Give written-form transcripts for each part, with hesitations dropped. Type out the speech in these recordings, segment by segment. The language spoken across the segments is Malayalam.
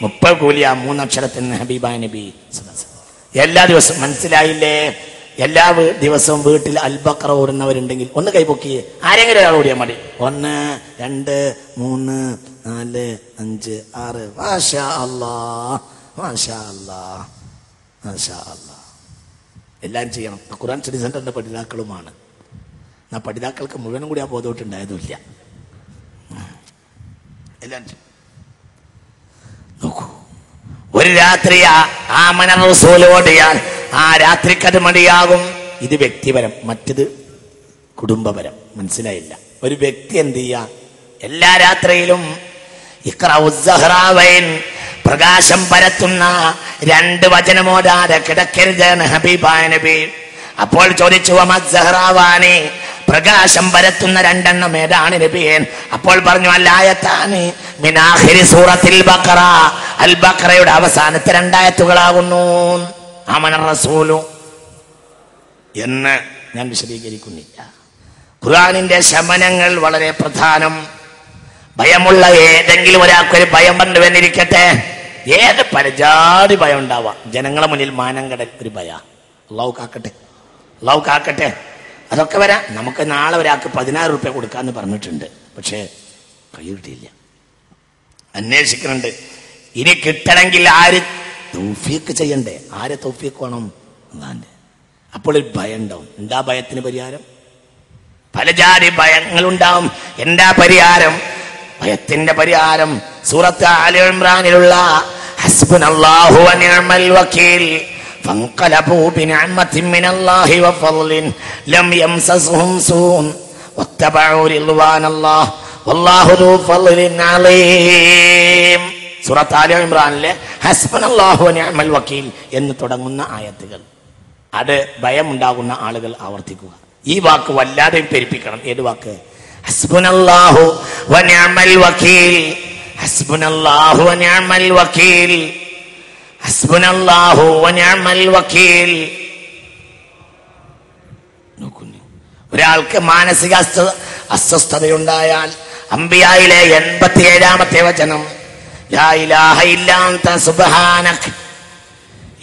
30 കൂലിയ 3 അക്ഷരത്തിന് ഹബീബായ നബി. എല്ലാ ദിവസവും മനസ്സിലായില്ലേ? എല്ലാ ദിവസവും വീട്ടിൽ അൽബഖറ ഓടുന്നവരുണ്ടെങ്കിൽ ഒന്ന് കൈപൊക്കിയേ. ആരെങ്കിലും ഒരാൾ ഓടിയാൽ മതി. 1 2 3 4 5 6. മാഷാ അല്ലാഹ്, മാഷാ അല്ലാഹ്, മാഷാ അല്ലാഹ്. എല്ലാവരും ചെയ്യണം. ഖുർആൻ സ്റ്റഡി സെന്ററിന്റെ പഠിതാക്കളുമാണ്. ആ പഠിതാക്കൾക്ക് മുഴുവനും കൂടി ആ ബോധവട്ടുണ്ടായതുമില്ല. എല്ലാവരും നോക്കൂ. ഒരു രാത്രി ആമന റസൂൽ ഓടിയാൽ ആ രാത്രിക്കത് മതിയാകും. ഇത് വ്യക്തിപരം, മറ്റത് കുടുംബപരം. മനസ്സിലായില്ല? ഒരു വ്യക്തി എന്ത് ചെയ്യാ? എല്ലാ രാത്രിയിലും ഇഖ്റഉസ്സഹ്റാവൈൻ, പ്രകാശം പരത്തുന്ന 2 വചനമോതാതെ കിടക്കരുതെന്ന് ഹബീബായ നബി. അപ്പോൾ ചോദിച്ചു, വമസ്സഹ്റാവാനി, പ്രകാശം പരത്തുന്ന 2 എണ്ണം ഏതാണ് നബിയേ? അപ്പോൾ പറഞ്ഞു, അല്ലായത്താനി മിൻ ആഖിരി സൂറത്തിൽ ബഖറ, അൽ ബഖറയുടെ അവസാനത്തെ 2 ആയത്തുകളാകുന്നു. ആമന റസൂലു എന്ന് ഞാൻ വിശദീകരിക്കുന്നില്ല. ഖുർആനിന്റെ ശമനങ്ങൾ വളരെ പ്രധാനം. ഭയമുള്ള ഏതെങ്കിലും ഒരാൾക്കൊരു ഭയം വന്നിരിക്കട്ടെ, ഏത് പരജാതി ഭയം ഉണ്ടാവാം. ജനങ്ങളെ മുന്നിൽ മാനം കെടൽ ഒരു ഭയ. അള്ളാഹു കാക്കട്ടെ, അള്ളാഹു കാക്കട്ടെ. അതൊക്കെ വരാം. നമുക്ക് നാളെ ഒരാൾക്ക് 16 രൂപ കൊടുക്കാന്ന് പറഞ്ഞിട്ടുണ്ട്. പക്ഷേ കൈ കിട്ടിയില്ല. അന്വേഷിക്കുന്നുണ്ട്. ഇനി കിട്ടണമെങ്കിൽ ആര് തൗഫീഖ് ചെയ്യണ്ടേ? ആരെ തൗഫീഖ് വേണം? അല്ലാണ്ട്. അപ്പോൾ ഒരു ഭയം ഉണ്ടാവും. എന്താ ഭയത്തിന് പരിഹാരം? പല ജാതി ഭയങ്ങളുണ്ടാവും. എന്താ പരിഹാരം? ഭയത്തിന്റെ പരിഹാരം സൂറത്ത് ആല ഇംറാനിലുള്ള ഹസ്ബുനല്ലാഹു വനിഅമൽ വകീൽ ഫൻഖലബൂ ബിനിഅമത്തിൻ മിനല്ലാഹി വഫളലിൻ ലം യംസസ്ഹും സൂൻ വത്തബഉ റിദ്വാനല്ലാഹ് വല്ലാഹു ദൂ ഫളലിൻ അലീം. സൂറത്ത് ആല ഇംറാനിലെ ഹസ്ബുനല്ലാഹു വനിഅമൽ വകീൽ എന്ന് തുടങ്ങുന്ന ആയത്തുകൾ. അത് ഭയമുണ്ടാകുന്ന ആളുകൾ ആവർത്തിക്കുക. ഈ വാക്ക് വല്ലാതെ പെരുപ്പിക്കണം. ഏത് വാക്ക്? ഹസ്ബുനല്ലാഹു വനിഅമൽ വകീൽ, ഹസ്ബുനല്ലാഹു വനിഅമൽ വകീൽ, ഹസ്ബുനല്ലാഹു വനിഅമൽ വകീൽ. നോക്കുന്നു. ഒരാൾക്ക് മാനസിക അസ്വസ്ഥതയുണ്ടായാൽ അംബിയായിലെ 87-ാമത്തെ വചനം, ലാ ഇലാഹ ഇല്ലാ അൻത സുബ്ഹാനക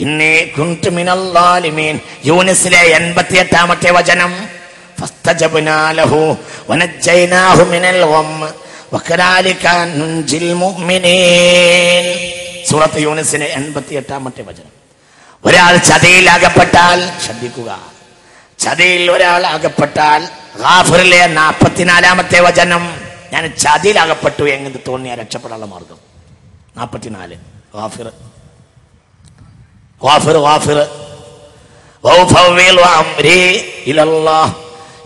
ഇന്നി കുൻതു മിനൽ ളാലിമീൻ. യൂനുസിലെ 88-ാമത്തെ വചനം, ഫസ്തജബ്നാ ലഹു വനജ്ജയ്നാഹു മിനൽ ഗം വകദാലിക നുൻജിൽ മുഅ്മിനീൻ. സൂറത്ത് യൂനുസിലെ 88-ാമത്തെ വചനം. ഒരാൾ ചതിയിൽ അകപ്പെട്ടാൽ, ശ്രദ്ധിക്കുക, ചതിയിൽ ഒരാൾ അകപ്പെട്ടാൽ, ഗാഫിറിലെ 44-ാമത്തെ വചനം, ഞാൻ ചതിയിൽ അകപ്പെട്ടു എന്ന് തോന്നിയ രക്ഷപ്പെടാനുള്ള മാർഗം. 44 ഗാഫിർ, ഗാഫിർ, ഗാഫിർ. വൗഫവ്വിലു അംരി ഇലല്ലാഹ്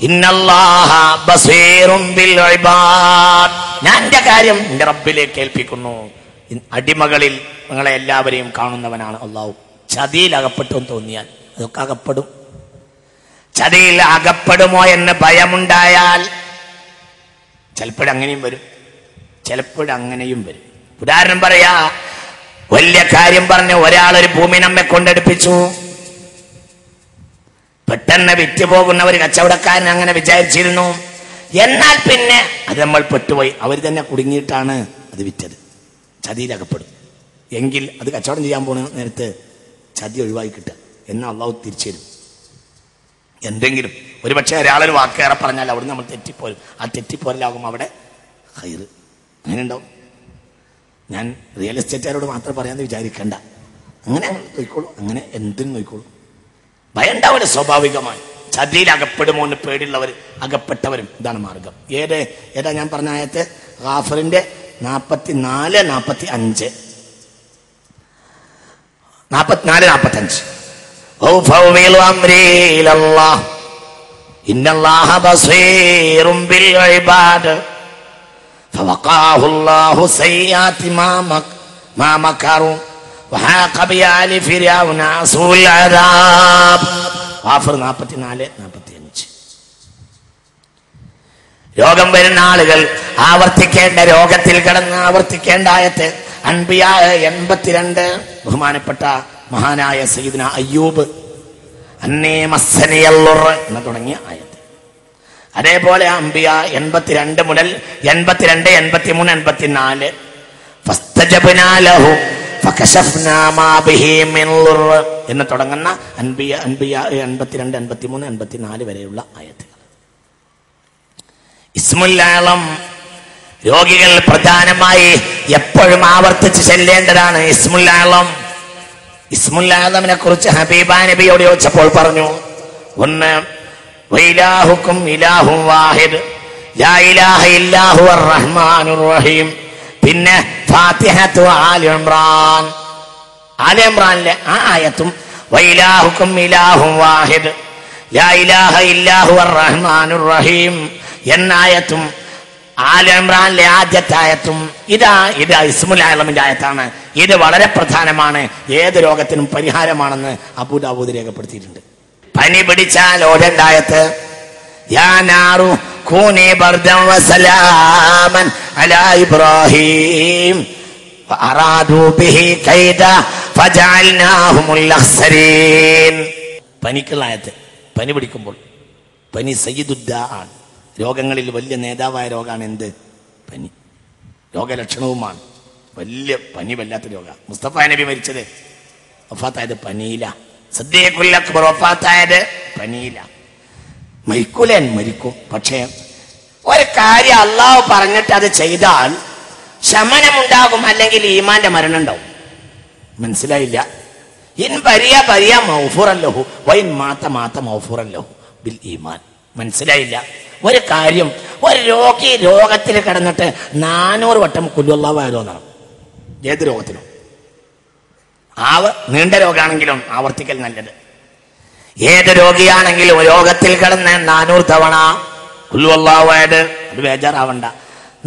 ഇന്നല്ലാഹ ബസീറും ബിൽ ഇബാദ്. ഞാൻ എൻ്റെ കാര്യം എൻ്റെ റബ്ബിലേക്ക് ഏൽപ്പിക്കുന്നു. അടിമകളിൽ നിങ്ങളെ എല്ലാവരെയും കാണുന്നവനാണ് അല്ലാഹു. ചതിയിൽ അകപ്പെട്ടു എന്ന് തോന്നിയാൽ അതൊക്കെ അകപ്പെടും. ചതിയിൽ അകപ്പെടുമോ എന്ന് ഭയമുണ്ടായാൽ ചിലപ്പോഴങ്ങനെയും വരും, ചിലപ്പോഴങ്ങനെയും വരും. ഉദാഹരണം പറയാ, വലിയ കാര്യം പറഞ്ഞ് ഒരാളൊരു ഭൂമി നമ്മെ കൊണ്ടെടുപ്പിച്ചു. പെട്ടെന്ന് വിറ്റുപോകുന്ന ഒരു കച്ചവടക്കാരൻ അങ്ങനെ വിചാരിച്ചിരുന്നു. എന്നാൽ പിന്നെ അത് നമ്മൾ പെട്ടുപോയി. അവർ തന്നെ കുടുങ്ങിയിട്ടാണ് അത് വിറ്റത്. ചതിയിലകപ്പെടും. എങ്കിൽ അത് കച്ചവടം ചെയ്യാൻ പോകുന്ന നേരത്ത് ചതി ഒഴിവായി കിട്ടുക എന്നാൽ അള്ളാഹു തിരിച്ചു തരും. എന്തെങ്കിലും ഒരു പക്ഷേ ഒരാളൊരു വാക്കേറെ പറഞ്ഞാൽ അവിടെ നമ്മൾ തെറ്റിപ്പോരും. ആ തെറ്റിപ്പോരലാകും അവിടെ ഹൈർ. അങ്ങനെ ഉണ്ടാവും. ഞാൻ റിയൽ എസ്റ്റേറ്റുകാരോട് മാത്രം പറയാമെന്ന് വിചാരിക്കേണ്ട. അങ്ങനെ നോക്കിക്കോളൂ, അങ്ങനെ എന്തിനും നോക്കിക്കോളൂ. ഭയം ഉണ്ടാവില്ല സ്വാഭാവികമായി. ചതിയിൽ അകപ്പെടുമോ എന്ന് പേടിയുള്ളവർ അകപ്പെട്ടവരും ഇതാണ് മാർഗം. ഏതാ ഞാൻ പറഞ്ഞ ആയത്ത്? ഗാഫിറിന്റെ 44, 45, 44, 45. വൗഫവ്വിലു അംരി ഇലല്ലാഹ് ഇന്നല്ലാഹ ബസീറും ബിൽ ഇബാദ് فوقاه الله سيئات ما مكروا وحاق بآل فرعون سوء العذاب. ഗാഫിർ 44, 45. രോഗം വരുന്ന ആളുകൾ ആവർത്തിക്കേണ്ട, രോഗത്തിൽ കിടന്ന് ആവർത്തിക്കേണ്ട ആയത്ത് അൻബിയാ 82. ബഹുമാനപ്പെട്ട മഹാനായ സയ്യിദ്ന അയ്യൂബ് അന്നീ മസ്സനിയല്ലുർ എന്ന് തുടങ്ങിയ ആയത്ത്. അതേപോലെ അംബിയ 82 മുതൽ 82, 83, 84. ഫസ്തജബ്നാ ലഹു ഫകശഫ്നാ മാ ബിഹി മിൻ ളുർ എന്ന് തുടങ്ങുന്ന അൻബിയ 82, 83, 84 വരെയുള്ള ആയത്തുകൾ. ഇസ്മുൽ ആളം രോഗികൾ പ്രധാനമായി എപ്പോഴും ആവർത്തിച്ച് ചെല്ലേണ്ടതാണ്. ഇസ്മുൽ ആളം. ഇസ്മുൽ ആളമിനെ കുറിച്ച് ഹബീബാ നബിയോട് ചോദിച്ചപ്പോൾ പറഞ്ഞു, ഒന്ന് വഇലാഹുക്കും ഇലാഹും വാഹിദ് ലാ ഇലാഹ ഇല്ലാ ഹുവർ റഹ്മാനുർ റഹീം. പിന്നെ ഫാത്തിഹത്തു ആലി ഇംറാൻ. ആലി ഇംറാനിലെ ആ ആയത്തും വഇലാഹുക്കും ഇലാഹും വാഹിദ് ലാ ഇലാഹ ഇല്ലാ ഹുവർ റഹ്മാനുർ റഹീം എന്ന ആയത്തും ആലി ഇംറാനിലെ ആദ്യത്തെ ആയത്തും ഇതാ ഇസ്മുൽ ആളമിന്റെ ആയത്താണ്. ഇത് വളരെ പ്രധാനമാണ്. ഏത് രോഗത്തിനും പരിഹാരമാണെന്ന് അബൂ ദാവൂദ് രേഖപ്പെടുത്തിയിട്ടുണ്ട്. പനി പിടിച്ചാൽ ഓടേണ്ടായത്ത് യാ നാറു കൂനി ബർദൻ വസലാമൻ അലാ ഇബ്രാഹീം വഅറാദു ബിഹി കൈദ ഫജഅൽനാഹുമുൽ അഖ്സരീൻ. പനിക്കുള്ള ആയത്ത്. പനി പിടിക്കുമ്പോൾ പനി സയ്യിദുദ്ദാ ആണ്. രോഗങ്ങളിൽ വലിയ നേതാവായ രോഗമാണ് എന്ത്? പനി. രോഗലക്ഷണവുമാണ്. വലിയ പനി വല്ലാത്ത രോഗ. മുസ്തഫ നബി മരിച്ചത് വഫാത്തായത് പനിയില. സിദ്ദീഖുൽ അക്ബർ വഫാത്തായത് പനിയില. മരിക്കൂലൻ മരിക്കും. പക്ഷേ ഒരു കാര്യം അള്ളാഹു പറഞ്ഞിട്ട് അത് ചെയ്താൽ ശമനമുണ്ടാകും, അല്ലെങ്കിൽ ഈമാന്റെ മരണം ഉണ്ടാവും. മനസ്സിലായില്ല? ഇൻ ബരിയ മൗഫൂറല്ലഹു വൈൻ മാത്ത മൗഫൂറല്ലഹു ബിൽ ഈമാൻ. മനസ്സിലായില്ല? ഒരു കാര്യം, ഒരു രോഗി രോഗത്തിൽ കിടന്നിട്ട് 400 വട്ടം ഖുൽഹുവല്ലാഹു അഹദ് എന്നാണ്. ഏത് രോഗത്തിനും, നീണ്ട രോഗമാണെങ്കിലും ആവർത്തിക്കൽ നല്ലത്. ഏത് രോഗിയാണെങ്കിലും രോഗത്തിൽ കിടന്ന് 400 തവണ ഖുൽഹുവല്ലാഹു അഹദ്, അത് ബേജാറാവണ്ട.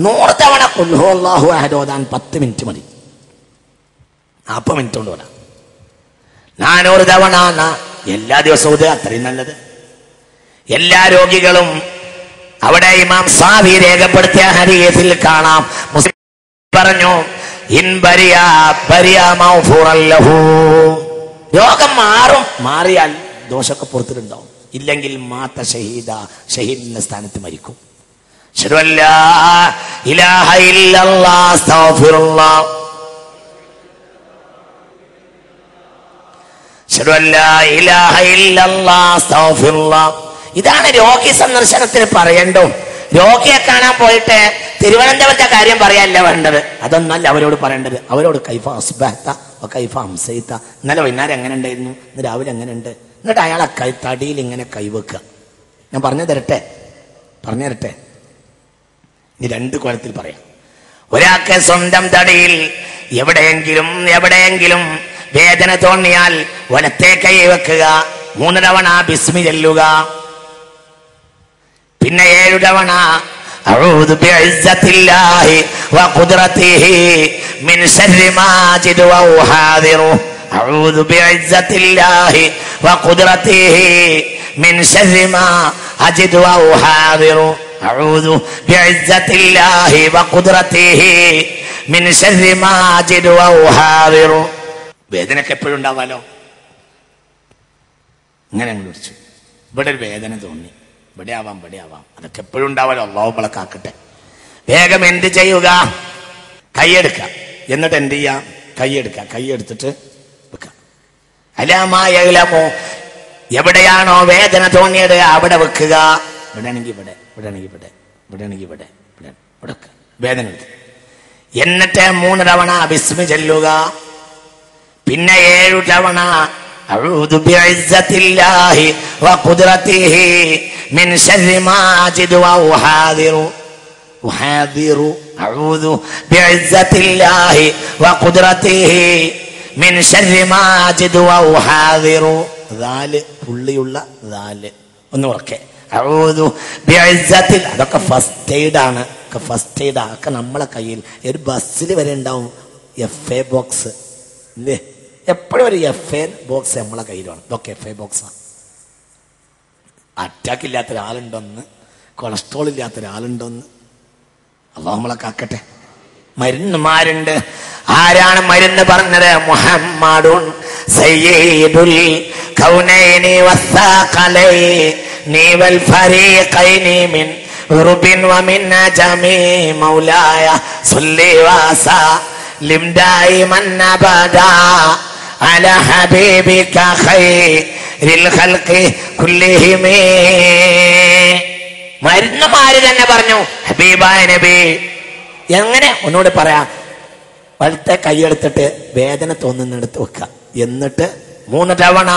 100 തവണ ഖുൽഹുവല്ലാഹു അഹദ് ഓതാൻ 10 മിനിറ്റ് മതി. 40 മിനിറ്റ് കൊണ്ട് ഓടാം. 400 തവണ എല്ലാ ദിവസവും ഇത് അത്രയും നല്ലത്. എല്ലാ രോഗികളും അവിടെ ഇമാം സാവി രേഖപ്പെടുത്തിയ ഹദീസിൽ കാണാം. മുസ്ലിം പറഞ്ഞു ഇൻ ബരിയ മഗ്ഫൂറൻ ലഹു. രോഗം മാറിയാൽ ദോഷമൊക്കെ പുറത്തിട്ടുണ്ടാവും. ഇല്ലെങ്കിൽ മാത്ത ഷഹീദ, ഷഹീദിന്റെ സ്ഥാനത്ത് മരിക്കും. അശ്ഹദു അല്ലാ ഇലാഹ ഇല്ലല്ലാഹ് അസ്തഗ്ഫിറുല്ലാഹ് അശ്ഹദു അല്ലാ ഇലാഹ ഇല്ലല്ലാഹ് അസ്തഗ്ഫിറുല്ലാഹ്. ഇതാണ് രോഗി സന്ദർശനത്തിന് പറയണ്ടോ. രോഗിയെ കാണാൻ പോയിട്ട് തിരുവനന്തപുരത്തെ കാര്യം പറയാനല്ല വേണ്ടത്. അതൊന്നല്ല അവരോട് പറയേണ്ടത്. അവരോട് കൈഫ അസ്ബഹത കൈഫ അംസൈത, ഇന്നലെ വൈകുന്നേരം എങ്ങനെ ഉണ്ടായിരുന്നു, ഇന്ന് രാവിലെ എങ്ങനെ ഉണ്ട്, എന്നിട്ട് അയാളെ തടിയിൽ ഇങ്ങനെ കൈവെക്കുക. ഞാൻ പറഞ്ഞു തരട്ടെ. ഇനി 2 കോലത്തിൽ പറയാം. ഒരാൾക്ക് സ്വന്തം തടിയിൽ എവിടെയെങ്കിലും വേദന തോന്നിയാൽ വലത്തെ കൈ വെക്കുക. 3 തവണ ബിസ്മി ചൊല്ലുക. പിന്നെ 7 തവണ അഊദു ബിഇസ്സത്തില്ലാഹി വഖുദ്റതിഹി മിൻ ശർരി മാ അജിദു വഉഹാദിറു. അഊദു ബിഇസ്സത്തില്ലാഹി വഖുദ്റതിഹി മിൻ ശർരി മാ അജിദു വഉഹാദിറു. അഊദു ബിഇസ്സത്തില്ലാഹി വഖുദ്റതിഹി മിൻ ശർരി മാ അജിദു വഉഹാദിറു. വേദനയൊക്കെ എപ്പോഴും ഉണ്ടാവാലോ. ഇങ്ങനെ അങ്ങ് വിളിച്ചു. ഇവിടെ ഒരു വേദന തോന്നി, ഇവിടെ ആവാം. അതൊക്കെ എപ്പോഴും ഉണ്ടാവാലോ. അല്ലാഹു നമ്മളെ കാക്കട്ടെ. വേഗം എന്ത് ചെയ്യുക? കൈയെടുക്കാം. എന്നിട്ട് എന്ത് ചെയ്യാം? കൈയെടുത്തിട്ട് വെക്കാം. അലാമായലമോ, എവിടെയാണോ വേദന തോന്നിയത് അവിടെ വെക്കുക. ഇവിടെയാണെങ്കിൽ ഇവിടെ വേദന എടുത്ത്. എന്നിട്ട് 3 തവണ ബിസ്മി ചൊല്ലുക. പിന്നെ 7 തവണ അഊദു ബിഇസ്സത്തില്ലാഹി വഖുദ്റതിഹി മിൻ ശർരി മാ അജിദു വഉഹാദിറു. അഊദു ബിഇസ്സത്തില്ലാഹി വഖുദ്റതിഹി മിൻ ശർരി മാ അജിദു വഉഹാദിറു. ദാല് പുള്ളിയുള്ള ദാല് ഒന്ന് ഉറക്കെ. അഊദു ബിഇസ്സത്തിൽ. അതൊക്കെ ഫസ്റ്റ് എയ്ഡ് ആണ്. ഒക്കെ നമ്മളെ കയ്യിൽ. ഒരു ബസ്സിൽ വരെ ഉണ്ടാവും FA ബോക്സ് ഇല്ലേ? എപ്പോഴും ഒരു FA ബോക്സ് നമ്മളെ കയ്യിലാണ്. ഇതൊക്കെ FA ബോക്സാണ്. അറ്റാക്ക് ഇല്ലാത്ത ഒരാളുണ്ടോന്ന്, കൊളസ്ട്രോൾ ഇല്ലാത്ത ഒരാളുണ്ടോന്ന്. അല്ലാഹു നമ്മളെ കാക്കട്ടെ. മരുന്നുമാരുണ്ട്. ആരാണ് മരുന്ന് പറഞ്ഞത്? മുഹമ്മദുൻ സയ്യിദുൽ കൗനൈനി വസ്സഖലൈനി വൽ ഫരീഖൈനി മിൻ ഉർബിൻ വമിൻ അജമി മൗലായ സല്ലി വസ സല്ലിം ദായിമൻ അബദാ അലാ ഹബീബിക ഖൈറിൽ ഖൽഖി കുല്ലിഹിം. മരുന്നുമാര് തന്നെ പറഞ്ഞു ഹബീബായ നബി. എങ്ങനെ ഒന്നുകൂടി പറയാം. വലത്തെ കൈയെടുത്തിട്ട് വേദന തോന്നുന്നിടത്ത് വെക്കുക. എന്നിട്ട് 3 തവണ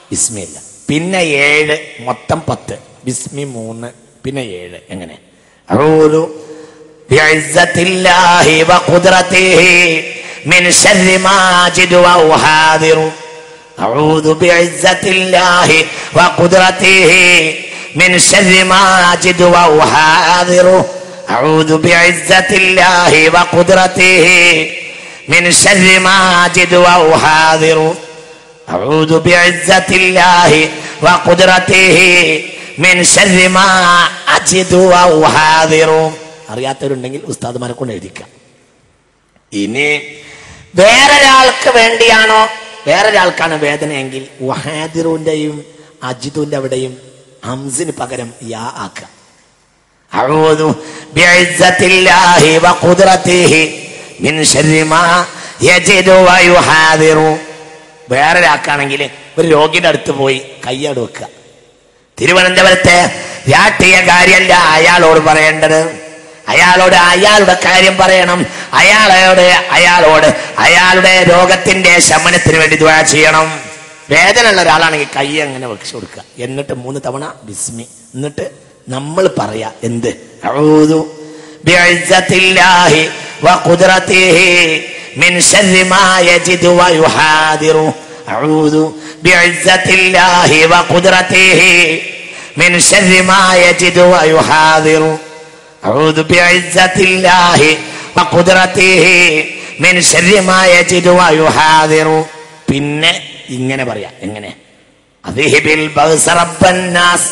ബിസ്മില്ല, പിന്നെ 7, മൊത്തം 10. ബിസ്മി 3, പിന്നെ 7. എങ്ങനെ? അഊദു ബിഇസ്സത്തില്ലാഹി വഖുദ്റതിഹി മിൻ ശർരി മാ അജിദു വഉഹാദിറു. അഊദു ബിഇസ്സത്തില്ലാഹി വഖുദ്റതിഹി മിൻ ശർരി മാ അജിദു വഉഹാദിറു. أعوذ بعزة الله وقدرته من شر ما أجد وأحاذر. أعوذ بعزة الله وقدرته من شر ما أجد وأحاذر. അറിയാത്തവരുണ്ടെങ്കിൽ ഉസ്താദുമാരെ കൊണ്ട് എഴുതിക്കാം. ഇനി വേറൊരാൾക്ക് വേണ്ടിയാണോ, വേറൊരാൾക്കാണ് വേദനയെങ്കിൽ വഹാദിറുവിന്റെയും അജിദുവിന്റെ അവിടെയും ഹംസിന് പകരം യാ ആക്കുക. അഊദു ബിഇസ്സത്തില്ലാഹി വഖുദ്റതിഹി മിൻ ശർരി മാ യജിദു വയുഹാദിറു. വേറൊരാൾക്കാണെങ്കിൽ ഒരു രോഗിയുടെ അടുത്ത് പോയി കയ്യട് വെക്കുക. തിരുവനന്തപുരത്തെ രാഷ്ട്രീയ കാര്യമല്ല അയാളോട് പറയേണ്ടത്. അയാളോട് അയാളുടെ കാര്യം പറയണം. അയാളോട് അയാളുടെ രോഗത്തിന്റെ ശമനത്തിന് വേണ്ടി ദുആ ചെയ്യണം. വേദന ഉള്ള ഒരാളാണെങ്കിൽ കൈ അങ്ങനെ വെച്ചു കൊടുക്കുക. എന്നിട്ട് 3 തവണ ബിസ്മി. എന്നിട്ട് നമ്മൾ പറയാ എന്ത്? അഊദു ബിഇസ്സത്തില്ലാഹി വഖുദ്റതിഹി മിൻ ശർരി മാ യജിദു വയുഹാദിറു. അഊദു ബിഇസ്സത്തില്ലാഹി വഖുദ്റതിഹി മിൻ ശർരി മാ യജിദു വയുഹാദിറു. അഊദു ബിഇസ്സത്തില്ലാഹി വഖുദ്റതിഹി മിൻ ശർരി മാ യജിദു വയുഹാദിറു. പിന്നെ ഇങ്ങനെ പറയാ. എങ്ങനെ? അദ്ഹിബിൽ ബഅസ റബ്ബൻ നാസ്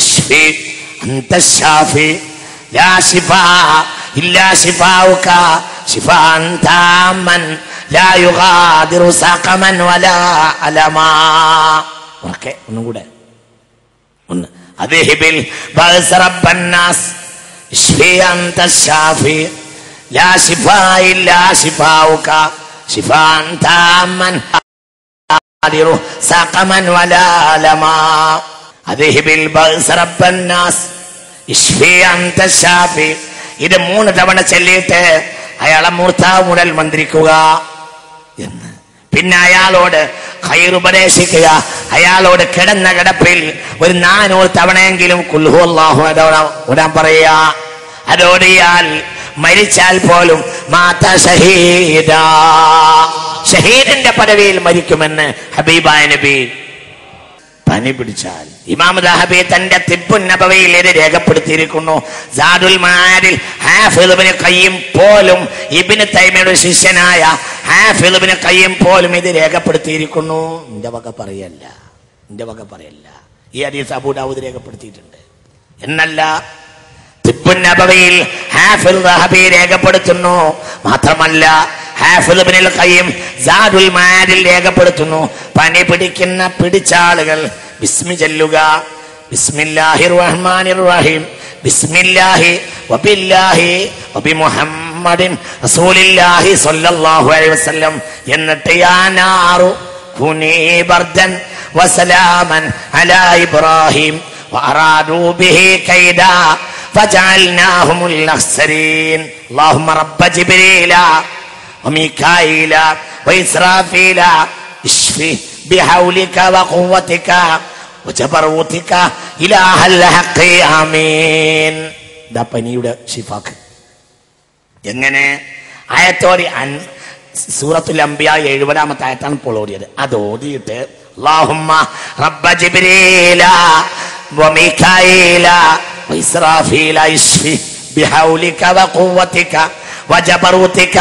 ഇശ്ഫി അൻത ശാഫി ലാ ശിഫാ ഇല്ലാ ശിഫാഉക ശിഫാഅൻ താമൻ ലാ യുഗാദിറു സഖമൻ വലാ അലമാ. ഓക്കേ, ഒന്നും കൂടെ. ഒന്ന്. അദ്ഹിബിൽ ബഅസ റബ്ബൻ നാസ് ഇശ്ഫി അൻത ശാഫി ലാ ശിഫാ ഇല്ലാ ശിഫാഉക ശിഫാഅൻ താമൻ സഖമൻ വലാ അലമാ. അദ്ഹിബിൽ ബഅസ റബ്ബൻ നാസ് ഇശ്ഫി അൻത ശാഫി. ഇത് 3 തവണ ചൊല്ലിയിട്ട് അയാളെ മൂർത്താവ് മുതൽ മന്ത്രിക്കുക എന്ന്. പിന്നെ അയാളോട് ഖൈർ ഉപദേശിക്കുക. അയാളോട് കിടന്ന കിടപ്പിൽ ഒരു 400 തവണയെങ്കിലും ഖുൽ ഹുവല്ലാഹു ഓടാൻ പറയുക. അതോടിയാൽ മരിച്ചാൽ പോലും മാത ഷഹീദ, ഷഹീദിന്റെ പദവിയിൽ മരിക്കുമെന്ന് ഹബീബായ നബി. പനി പിടിച്ചാൽ ഇമാം ദഹബി തന്റെ തിബ്ബുൻ നബവിയിൽ ഇത് രേഖപ്പെടുത്തിയിരിക്കുന്നു. സാദുൽ മആദിൽ ഹാഫിദ് ഇബ്നു ഖയ്യിം പോലും ഇബ്നു തൈമിയുടെ ശിഷ്യനായ ഹാഫിദ് ഇബ്നു ഖയ്യിം പോലും ഇത് രേഖപ്പെടുത്തിയിരിക്കുന്നു. എന്റെ വക പറയല്ല. ഈ ഹദീസ് അബൂ ദാവൂദ് രേഖപ്പെടുത്തിയിട്ടുണ്ട്. എന്നല്ല, തിബ്ബുൻ നബവിയിൽ ഹാഫിദ് ദഹബി രേഖപ്പെടുത്തുന്നു. മാത്രമല്ല ഹാഫിദ് ഇബ്നുൽ ഖയ്യിം സാദുൽ മആദിൽ രേഖപ്പെടുത്തുന്നു. പനി പിടിച്ച ആളുകൾ ബിസ്മി ചൊല്ലുക. ബിസ്മില്ലാഹിർ റഹ്മാനിർ റഹീം ബിസ്മില്ലാഹി വബില്ലാഹി വബിമുഹമ്മദിൻ റസൂലില്ലാഹി സ്വല്ലല്ലാഹു അലൈഹി വസല്ലം. എന്നിട്ട് യാ നാറു കുനീ ബർദൻ വസലാമൻ അലാ ഇബ്രാഹിം വഅറാദു ബിഹി കൈദാ ഫജഅൽനാഹുമുൽ അഖ്സരീൻ. അല്ലാഹുമ്മ റബ്ബ ജിബ്രീല وميكائيل وإسرافيل اشفي بحولك وقوتك وجبروتك إله الحق آمين. ദാ പനിയുടെ ഷിഫാക്ക്. എങ്ങനെ? ആയത്തോടി സൂറത്തുൽ അംബിയ 70-ാമത്തെ ആയത്താണ് ഇപ്പോൾ ഓടിയത്. അത് ഓടിയിട്ട് അല്ലാഹുമ്മ റബ്ബ ജിബ്രീല വമീകായില വഇസ്രാഫീല ഇശ്ഫി ബിഹൗലിക വഖുവതിക വജബറൂതിക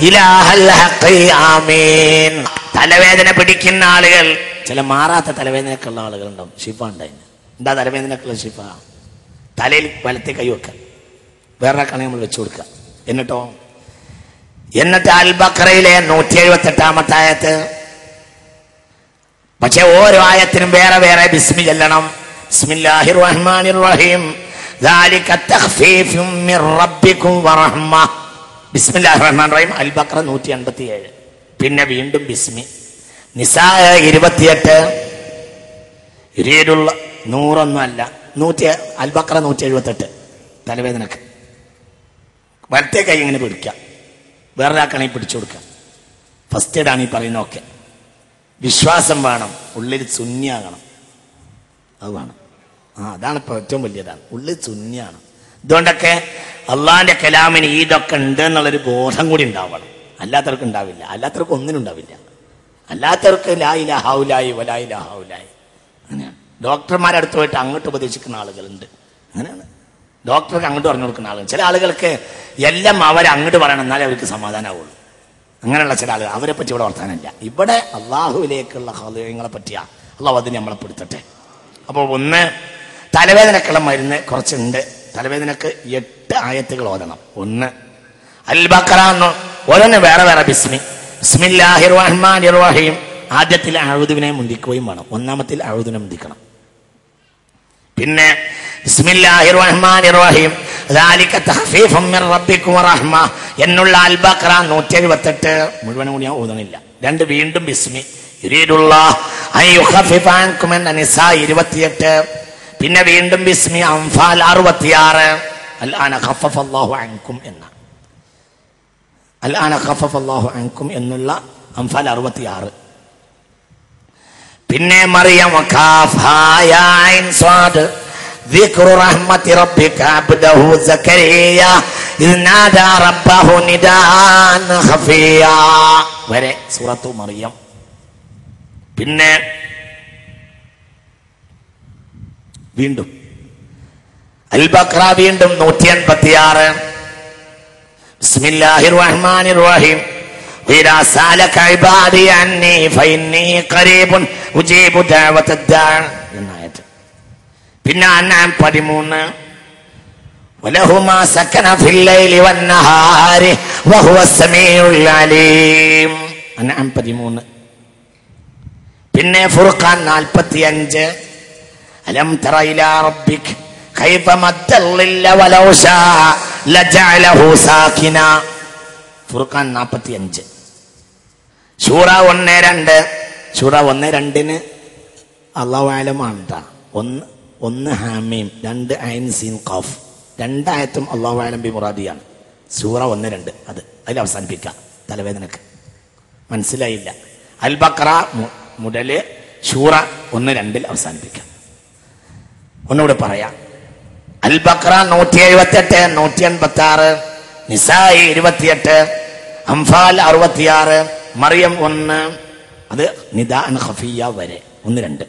ഇലാഹൽ ഹഖ് ആമീൻ. തലവേദന പിടിക്കുന്ന ആളുകൾ, ചില മാറാത്ത തലവേദനക്കുള്ള ആളുകളുണ്ടാവും. ഷിഫ ഉണ്ടായിരുന്നു. എന്താ തലവേദനക്കുള്ള ഷിഫ? തലയിൽ വലത്തെ കൈ വെക്കുക, വേറെ കണി നമ്മൾ വെച്ചു കൊടുക്കുക. എന്നിട്ട് അൽ ബഖറയിലെ 178-ാമത്തെ ആയത്ത്. പക്ഷെ ഓരോ ആയത്തിനും വേറെ വേറെ ബിസ്മി ചൊല്ലണം. ബിസ്മില്ലാഹിർ റഹ്മാനിർ റഹീം ദാലിക തഖ്ഫീഫും മിർ റബ്ബിക്കും വറഹ്മ ബിസ്മില്ലാഹിർ റഹ്മാനിർ റഹീം അൽ ബഖറ 187. പിന്നെ വീണ്ടും ബിസ്മി. നിസാ 28. യുരീദുള്ള 100 അല്ല, അൽ ബഖറ 178. തലവേദനക്ക് വലത്തെ കൈ ഇങ്ങനെ പിടിക്കാം, വേറൊരാൾക്കാണെങ്കിൽ പിടിച്ചു കൊടുക്കാം. ഫസ്റ്റ് എയ്ഡാണ് ഈ പറയുന്നതൊക്കെ. വിശ്വാസം വേണം, ഉള്ളിൽ സുന്നിയാകണം, അത് വേണം. അതാണ് ഇപ്പോൾ ഏറ്റവും വലിയതാണ്, ഉള്ളിൽ സുന്നിയാണ്. ഇതുകൊണ്ടൊക്കെ അള്ളാഹിന്റെ കലാമിന് ഇതൊക്കെ ഉണ്ട് എന്നുള്ളൊരു ബോധം കൂടി ഉണ്ടാവണം. അല്ലാത്തവർക്ക് ഉണ്ടാവില്ല, അല്ലാത്തവർക്ക് ഒന്നിനും ഉണ്ടാവില്ല. അല്ലാത്തവർക്ക് ലാ ഇലാഹ ഇല്ലല്ലാഹി വലാ ഇലാഹ ഇല്ലല്ലാഹി. അങ്ങനെയാണ്. ഡോക്ടർമാരടുത്ത് പോയിട്ട് അങ്ങോട്ട് ഉപദേശിക്കുന്ന ആളുകളുണ്ട്. അങ്ങനെയാണ്, ഡോക്ടർക്ക് അങ്ങോട്ട് പറഞ്ഞു കൊടുക്കുന്ന ആളുകൾ. ചില ആളുകൾക്ക് എല്ലാം അവരങ്ങോട്ട് പറയണം, എന്നാലേ അവർക്ക് സമാധാനമാവുള്ളൂ. അങ്ങനെയുള്ള ചില ആളുകൾ, അവരെ പറ്റി ഇവിടെ വർത്താനമില്ല. ഇവിടെ അള്ളാഹുവിലേക്കുള്ള ഹൃദയങ്ങളെ പറ്റിയാ അള്ളാഹു അതിന് നമ്മളെ പെടുത്തട്ടെ. അപ്പോൾ ഒന്ന്, തലവേദനക്കുള്ള മരുന്ന് കുറച്ചുണ്ട്. തലവേദനക്ക് 8 ആയത്തുകൾ ഓതണം. ഒന്ന് അൽ ബഖറ, ഓരോന്ന് വേറെ വേറെ. ബിസ്മില്ലാഹിർ റഹ്മാനിർ റഹീം. ആദ്യത്തിൽ അഊദുവിനെ മുന്തിക്കുകയും വേണം, ഒന്നാമത്തിൽ അഊദുവിനെ മുന്തിക്കണം. പിന്നെ ബിസ്മില്ലാഹിർ റഹ്മാനിർ റഹീം ദാലിക തഖ്ഫീഫും മിർ റബ്ബിക്കും വറഹ്മ എന്നുള്ള അൽ ബഖറ 178 മുഴുവനും കൂടി ഞാൻ ഓതുന്നില്ല. 2 വീണ്ടും ബിസ്മി. യുരീദുല്ലാഹ് അൻ യുഖഫിഫ അൻകും എന്ന നിസാ 28. പിന്നെ വീണ്ടും ബിസ്മി അൻഫാൽ 66. അൽആന ഖഫഫല്ലാഹു അൻകും എന്ന അൽആന ഖഫഫല്ലാഹു അൻകും എന്നുള്ള അൻഫാൽ 66. പിന്നെ മറിയം കാഫ് ഹാ യാ ഐൻ സ്വാദ് ദിക്റു റഹ്മത്തി റബ്ബിക അബ്ദഹു സക്കരിയ ഇദ് നാദാ റബ്ബഹു നിദാൻ ഖഫിയ വരെ സൂറത്തു മറിയം. പിന്നെ വീണ്ടും അൽ ബഖറ വീണ്ടും 186. ബിസ്മില്ലാഹിർ റഹ്മാനിർ റഹീം وإذا سألك عبادي عني فإني قريب أجيب دعوة الداع. പിന്നെ അൻആം 13. وله ما سكن في الليل والنهار وهو السميع العليم. അൻആം 13. പിന്നെ ഫുർഖാൻ 45. അലം തറ ഇലാ റബ്ബിക കൈഫ മദ്ദൽ വലൗ ശാ ലജഅലഹു സാകിന. ഫുർഖാൻ 45. ശൂറ 1:2. ശൂറ 1:2 അല്ലാഹു അലമാണ് ട്ടാ. 1 ഹാമീം, 2 ഐൻ സീൻ ഖാഫ്. 2 ആയത്തും അല്ലാഹു അലം ബി മുറാദിയാണ്. ശൂറ 1:2 അത് അതിൽ അവസാനിപ്പിക്കാം. തലവേദനക്ക് മനസ്സിലായില്ല. അൽ ബഖറ മുതൽ ശൂറ 1:2 അവസാനിപ്പിക്കാം. ഒന്നുകൂടെ പറയാം. അൽ ബഖറ 178, 186, നിസാഇ 28, അംഫാൽ 66, മറിയം 1, അത് നിദാൻ ഖഫിയ വരെ 1-2.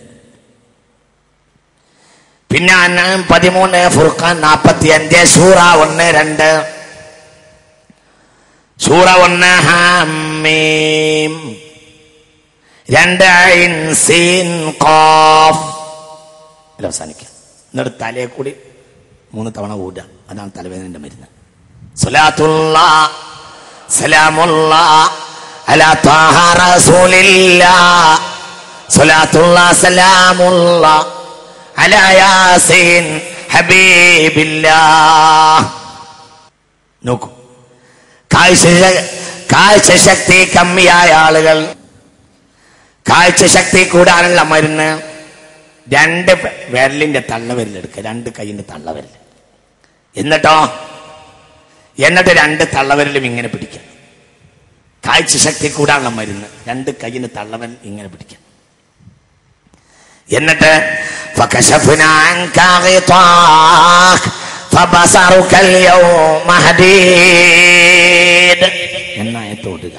പിന്നെ അൻആം 13, ഫുർഖാൻ 45, ശൂറ 1-2, ശൂറ 1 ഹാമീം, 2 ഐൻ സീൻ ഖാഫ് അവസാനിക്കാം. എന്നിട്ട് തലയെ കൂടി 3 തവണ ഊടുക. അതാണ് തലവേദനന്റെ മരുന്ന്. സ്വലാത്തുല്ലാഹ് സലാമുല്ലാഹ് അലാ ത്വാഹ റസൂലില്ലാഹ്, സ്വലാത്തുല്ലാഹ് സലാമുല്ലാഹ് അലാ യാസീൻ ഹബീബില്ലാഹ്. നോക്കൂ, കാഴ്ചശക്തി കമ്മിയായ ആളുകൾ, കാഴ്ചശക്തി കൂടാനുള്ള മരുന്ന് 2 വിരലിന്റെ തള്ളവിരലെടുക്കുക, 2 കൈയിന്റെ തള്ളവിരൽ. എന്നിട്ട് 2 തള്ളവിരലും ഇങ്ങനെ പിടിക്കുക. കാഴ്ചശക്തി കൂടാനുള്ള മരുന്ന് 2 കൈയിന്റെ തള്ളവിരൽ ഇങ്ങനെ പിടിക്കുക. എന്നിട്ട് ഫകശഫ്നാ അൻക ഗിതാഖ ഫബസറുക അൽയൗമ ഹദീദ് എന്നായത്തോടുക.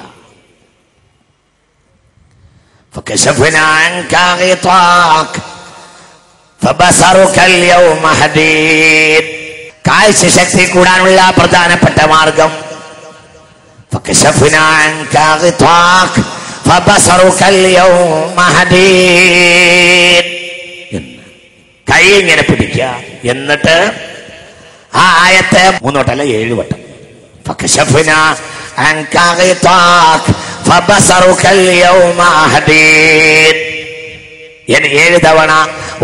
ഫകശഫ്നാ അൻക ഗിതാഖ ഫബസറുക അൽയൗമ ഹദീദ്. കാഴ്ചശക്തി കൂടാനുള്ള പ്രധാനപ്പെട്ട മാർഗം ഫകശഫ്നാ അൻക ഗിതാഖ ഫബസറുക അൽയൗമ ഹദീദ്. കൈ ഇങ്ങനെ പിടിക്കുക. എന്നിട്ട് ആ ആയത്തെ 3 വട്ടം അല്ല 7 വട്ടം. ഫകശഫ്നാ അൻക ഗിതാഖ ഫബസറുക അൽയൗമ ഹദീദ്. 7 തവണ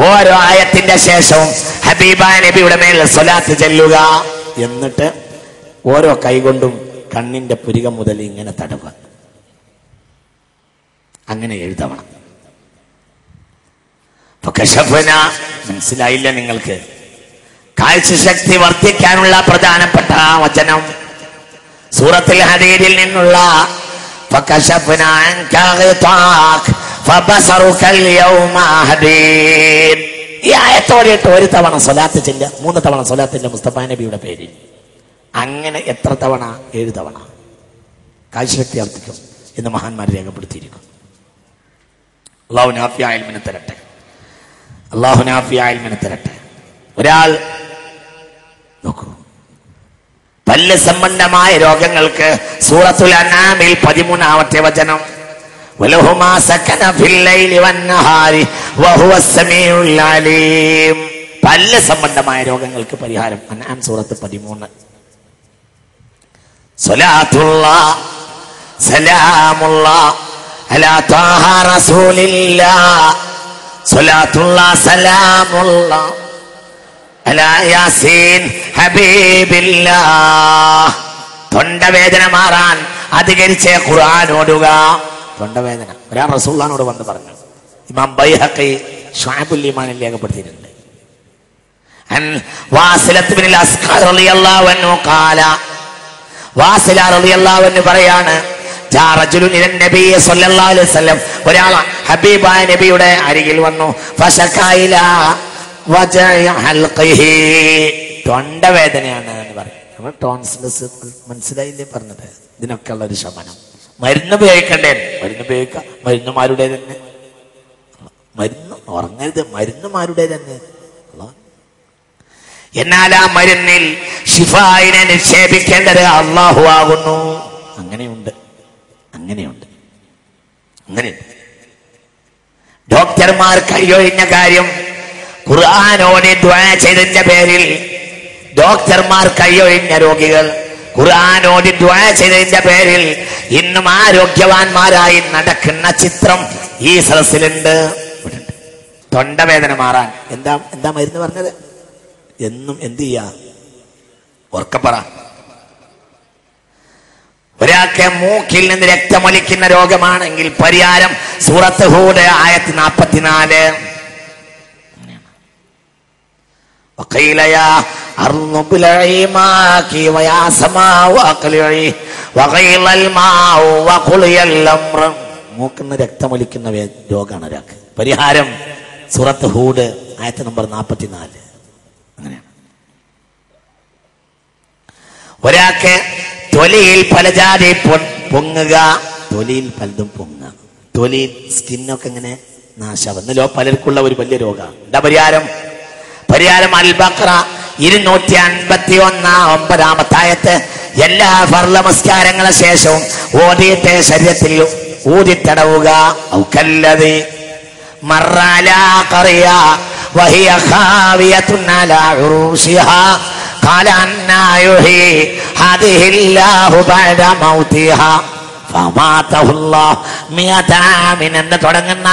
ഓരോ ആയത്തിന്റെ ശേഷവും ഹബീബായ നബിയുടെ മേൽ സ്വലാത്ത് ചൊല്ലുക. എന്നിട്ട് ഓരോ കൈകൊണ്ടും കണ്ണിന്റെ പുരികം മുതൽ ഇങ്ങനെ തടവുക. അങ്ങനെ 7 തവണ. മനസ്സിലായില്ല നിങ്ങൾക്ക്? കാഴ്ചശക്തി വർദ്ധിക്കാനുള്ള പ്രധാനപ്പെട്ട വചനം സൂറത്തുൽ ഹദീദിൽ നിന്നുള്ള ഈ ആയത്തോടെയിട്ട് 1 തവണ സ്വലാത്ത് ചെല്ലുക, 3 തവണ സ്വലാത്തില്ല മുസ്തഫ നബിയുടെ പേരിൽ. അങ്ങനെ എത്ര തവണ? 7 തവണ. കാഴ്ചശക്തി വർദ്ധിക്കും എന്ന് മഹാന്മാർ രേഖപ്പെടുത്തിയിരിക്കും. അല്ലാഹു നാഫിയായ ഇൽമിനെ തരട്ടെ. അല്ലാഹു നാഫിയായ ഇൽമിനെ തരട്ടെ. ഒരാൾ നോക്കൂ, പല്ല് സംബന്ധമായ രോഗങ്ങൾക്ക് സൂറത്തുൽ അൻആമിൽ 13-ാമത്തെ വചനം വലഹുമാ സകന ഫിൽ ലൈലി വന്നഹാരി വഹുവസ് സമീഉൽ അലീം. പല്ല് സംബന്ധമായ രോഗങ്ങൾക്ക് പരിഹാരം. അൻആം സൂറത്ത് 13. സ്വലാത്തുല്ലാഹ് സലാമുല്ലാഹ് അലാ ത്വാഹ റസൂലില്ലാഹ്. സ്വലാത്തുല്ലാഹ് സലാമുല്ലാഹ് അലാ യാസീൻ ഹബീബില്ലാഹ്. തൊണ്ടവേദന മാറാൻ അധികരിച്ച് ഖുർആൻ ഓതുക. തൊണ്ടവേദന ഒരാൾ റസൂലുള്ളാഹിനോട് വന്ന് പറഞ്ഞു. ഇമാം ബൈഹഖി ശുഅബുൽ ഈമാനിൽ രേഖപ്പെടുത്തിയിട്ടുണ്ട്. അൻ വാസിലത്ത് ബിൻ അസ്ഖർ റളിയല്ലാഹു അൻഹു ഖാല, വാസില റളിയല്ലാഹു അൻഹു പറയാണ്, ജാ റജുലുൻ ഇലൻ നബി സ്വല്ലല്ലാഹു അലൈഹി വസല്ലം. ഒരാൾ ഹബീബായ നബിയുടെ അരികിൽ വന്നു. ഫശഖൈല വജഅ ഹൽഖിഹി. തൊണ്ടവേദനയാണ് എന്ന് പറയും. നമ്മൾ ടോൺസിലസ് മനസ്സിലായില്ലേ പറഞ്ഞത്? ഇതിനൊക്കെ ഉള്ള ഒരു ശമനം. മരുന്ന് ഉപയോഗിക്കണ്ടേ? മരുന്ന് ഉപയോഗിക്കാം. മരുന്നുമാരുടെ തന്നെ മരുന്ന് ഉറങ്ങരുത്, മരുന്നുമാരുടെ തന്നെ. എന്നാൽ ആ മരുന്നിൽ ഷിഫായിനെ നിക്ഷേപിക്കേണ്ടത് അല്ലാഹു ആകുന്നു. അങ്ങനെയുണ്ട്, അങ്ങനെയുണ്ട്, അങ്ങനെയുണ്ട്. ഡോക്ടർമാർ കൈയൊഴിഞ്ഞ കാര്യം ഖുർആനോട് ദുആ ചെയ്തതിന്റെ പേരിൽ ഡോക്ടർമാർ കൈയൊഴിഞ്ഞ രോഗികൾ ഖുർആനോട് ദുആ ചെയ്തതിന്റെ പേരിൽ ഇന്നും ആരോഗ്യവാന്മാരായി നടക്കുന്ന ചിത്രം ഈ സദസ്സിലുണ്ട്. തൊണ്ടവേദന മാറാൻ എന്താ മരുന്ന് പറഞ്ഞത്? എന്നും എന്ത് ചെയ്യാ? ഉറക്കപ്പറ. ഒരാൾക്ക് മൂക്കിൽ നിന്ന് രക്തമൊലിക്കുന്ന രോഗമാണെങ്കിൽ പരിഹാരം സൂറത്ത് ഹൂദ് ആയത്ത് 44. وقيل يا أرض ابلعي ماءك ويا سماء أقلعي وغيض الماء وقضي الأمر. മൂക്കിന്ന് രക്തമൊലിക്കുന്ന രോഗമാണ് ഒരാൾക്ക്. പരിഹാരം സൂറത്ത് ഹൂദ് ആയത്ത് നമ്പർ 44. അങ്ങനെയാണ്. ഒരാൾക്ക് തൊലിയിൽ പലജാതി പൊങ്ങുക, തൊലിയിൽ പലതും പൊങ്ങുക, തൊലിയിൽ സ്കിന്നൊക്കെ ഇങ്ങനെ നാശാവുന്നല്ലോ പലർക്കുള്ള ഒരു വലിയ രോഗമാണ്. എന്താ പരിഹാരം? പരിഹാരം അൽ ബഖറ 251 ആയത്ത്. എല്ലാ ഫർള് നമസ്കാരങ്ങളെ ശേഷവും ഓതിയിട്ട് ശരീരത്തിൽ ഊതിത്തടവുക. ഔകല്ലദി മറ അലാ ഖറിയ വഹിയ ഖാവിയത്തുൻ അലാ ഉറൂശിഹാ ഖാല അന്നാ യുഹി ഹാദിഹില്ലാഹു ബഅദ മൗതിഹാ ഫമാതഹുല്ലാഹു മിഅത ആമിൻ എന്ന് തുടങ്ങുന്ന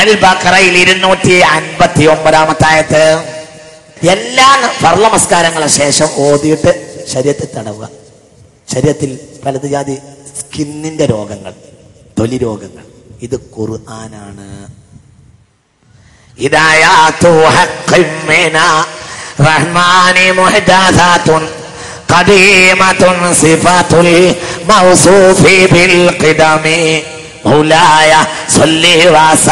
അൽ ബഖറയിൽ 259 ആയത്ത്. എല്ലാ ഫർള് നമസ്കാരങ്ങളെ ശേഷം ഓതിയിട്ട് ശരീരത്തിൽ തടവുക. ശരീരത്തിൽ പലത് ജാതി സ്കിന്നിന്റെ രോഗങ്ങൾ, തൊലി രോഗങ്ങൾ, ഇത് ഖുർആനാണ്. ഹിദായത്തു ഹഖ്ഖിൻ മിന റഹ്മാനി മുഹദസാത്തുൻ ഖദീമത്തുൻ സിഫാത്തുൽ മൗസൂഫി ബിൽ ഖിദമി മൗലായ സ്വല്ലി വസ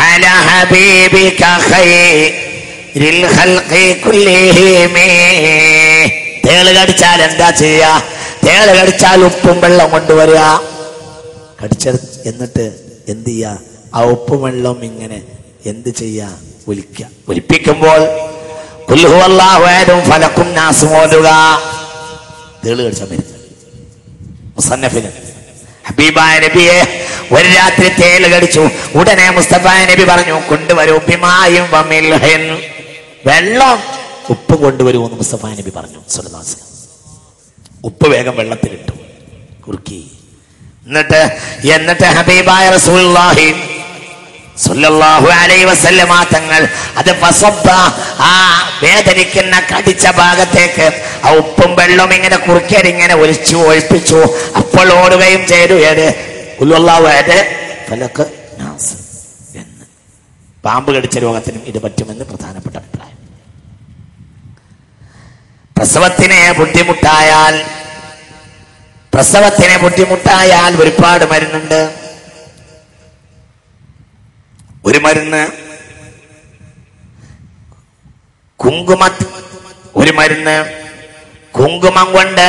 على حبيبك خير الخلق كلهم. തേള് കടിച്ചാൽ എന്താ ചെയ്യാ? തേള് കടിച്ചാൽ ഉപ്പും വെള്ളം കൊണ്ടുവരിക. എന്നിട്ട് എന്ത് ചെയ്യാ? ആ ഉപ്പും വെള്ളം ഇങ്ങനെ എന്ത് ചെയ്യാ? ഒലിക്കുക. ഒലിപ്പിക്കുമ്പോൾ ഖുൽ ഹുവല്ലാഹു അഹദും ഫലക്കും നാസും ഓതുക. തേള് കടിച്ചാൽ മരുന്ന്. മുസന്നഫിന് ഹബീബായ നബിയെ ഒരു രാത്രി തേള് കടിച്ചു. ഉടനെ മുസ്തഫ നബി പറഞ്ഞു, കൊണ്ടുവരൂ ബിമായും വമിൽഹിൻ, വെള്ളം ഉപ്പ് കൊണ്ടുവരൂ എന്ന് മുസ്തഫ നബി പറഞ്ഞു. സ്വല്ലല്ലാഹു അലൈഹി വസല്ലം ഉപ്പ് വേഗം വെള്ളത്തിലിട്ടു, കുറുക്കി. എന്നിട്ട് ഹബീബായ റസൂലുള്ളാഹി സല്ലല്ലാഹു അലൈഹി വസല്ലമ തങ്ങൾ അത് ഫസബ്ബ, ആ വേദനിക്കുന്ന കടിച്ച ഭാഗത്തേക്ക് ആ ഉപ്പും വെള്ളവും ഇങ്ങനെ കുറുക്കിയത് ഇങ്ങനെ ഒഴിപ്പിച്ചു. അപ്പോൾ ഓടുകയും ചെയ്തു. ഏത് ഖുൽ ഹുവല്ലാഹു അഹദ് ഫലഖ് നാസ് എന്ന്. പാമ്പ് കടിച്ച രോഗത്തിനും ഇത് പറ്റുമെന്ന് പ്രധാനപ്പെട്ട അഭിപ്രായം. പ്രസവത്തിന് ബുദ്ധിമുട്ടായാൽ ഒരുപാട് മരുന്നുണ്ട്. ഒരു മരുന്ന് ഒരു മരുന്ന് കുങ്കുമം കൊണ്ട്,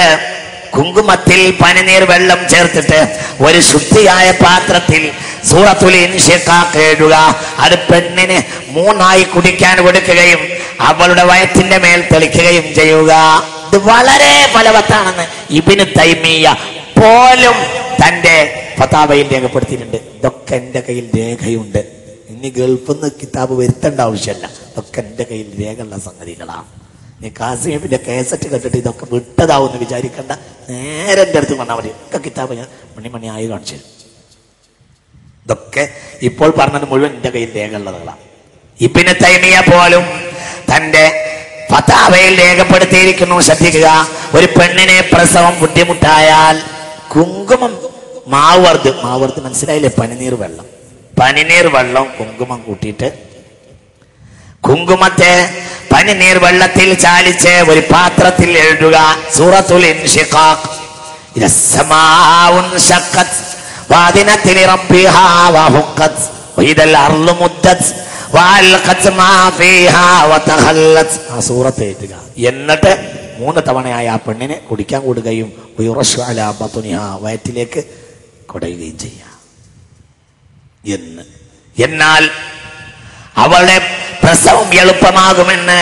കുങ്കുമത്തിൽ പനിനീർ വെള്ളം ചേർത്തിട്ട് ഒരു ശുദ്ധിയായ പാത്രത്തിൽ സൂറത്തുൽ ഇൻശിഖാഖ് എഴുതുക. അത് പെണ്ണിന് 3 കുടിക്കാൻ കൊടുക്കുകയും അവളുടെ വയറ്റിന്റെ മേൽ തെളിക്കുകയും ചെയ്യുക. ഇത് വളരെ ഫലവത്താണെന്ന് ഇബ്നു തൈമിയ്യ പോലും തന്റെ ഫതാവയിൽ രേഖപ്പെടുത്തിയിട്ടുണ്ട്. ഇതൊക്കെ എന്റെ കയ്യിൽ രേഖയുണ്ട്. ഇനി ഗൾഫിൽ നിന്ന് കിതാബ് വരുത്തേണ്ട ആവശ്യമല്ല. ഇതൊക്കെ എന്റെ കയ്യിൽ രേഖയുള്ള സംഗതികളാണ്. നീ കാസിമിന്റെ കേസറ്റ് കണ്ടിട്ട് ഇതൊക്കെ വിട്ടതാവെന്ന് വിചാരിക്കണ്ട. നേരെ എന്റെ അടുത്ത് വന്നാൽ മതി. ഒക്കെ കിതാബ് ഞാൻ മണിമണിയായി കാണിച്ചു തരും. ഇതൊക്കെ ഇപ്പോൾ പറഞ്ഞത് മുഴുവൻ എന്റെ കയ്യിൽ രേഖയുള്ളതാണ്. ഇബ്നു തൈമിയ്യ പോലും തന്റെ ഫതാവയിൽ രേഖപ്പെടുത്തിയിരിക്കുന്നു. ശ്രദ്ധിക്കുക, ഒരു പെണ്ണിനെ പ്രസവം ബുദ്ധിമുട്ടായാൽ കുങ്കുമം, മാവർത്ത് മനസ്സിലായില്ലേ? പനിനീർ വെള്ളം കുങ്കുമം കൂട്ടിയിട്ട്, കുങ്കുമത്തെ പനിനീർ വെള്ളത്തിൽ ചാലിച്ച് ഒരു പാത്രത്തിൽ എഴുതുക. സൂറത്തുൽ ഇൻശിഖാഖ്. ഇദസ്സമാഉ ശഖ്ഖത് വഅദിനത് ലിറബ്ബിഹാ വഹുഖത് വഇദൽ അർളു മുദ്ദത് വഅൽഖത് മാ ഫീഹാ വതഖല്ലത്. ആ സൂറത്ത് എഴുതുക. എന്നിട്ട് 3 തവണയായി ആ പെണ്ണിനെ കുടിക്കാൻ കൊടുക്കുകയും വയുറശു അലാ ബത്നിഹാ, വയറ്റിലേക്ക് കൊടയുകയും ചെയ്യാം എന്ന്. എന്നാൽ അവളുടെ പ്രസവം എളുപ്പമാകുമെന്ന്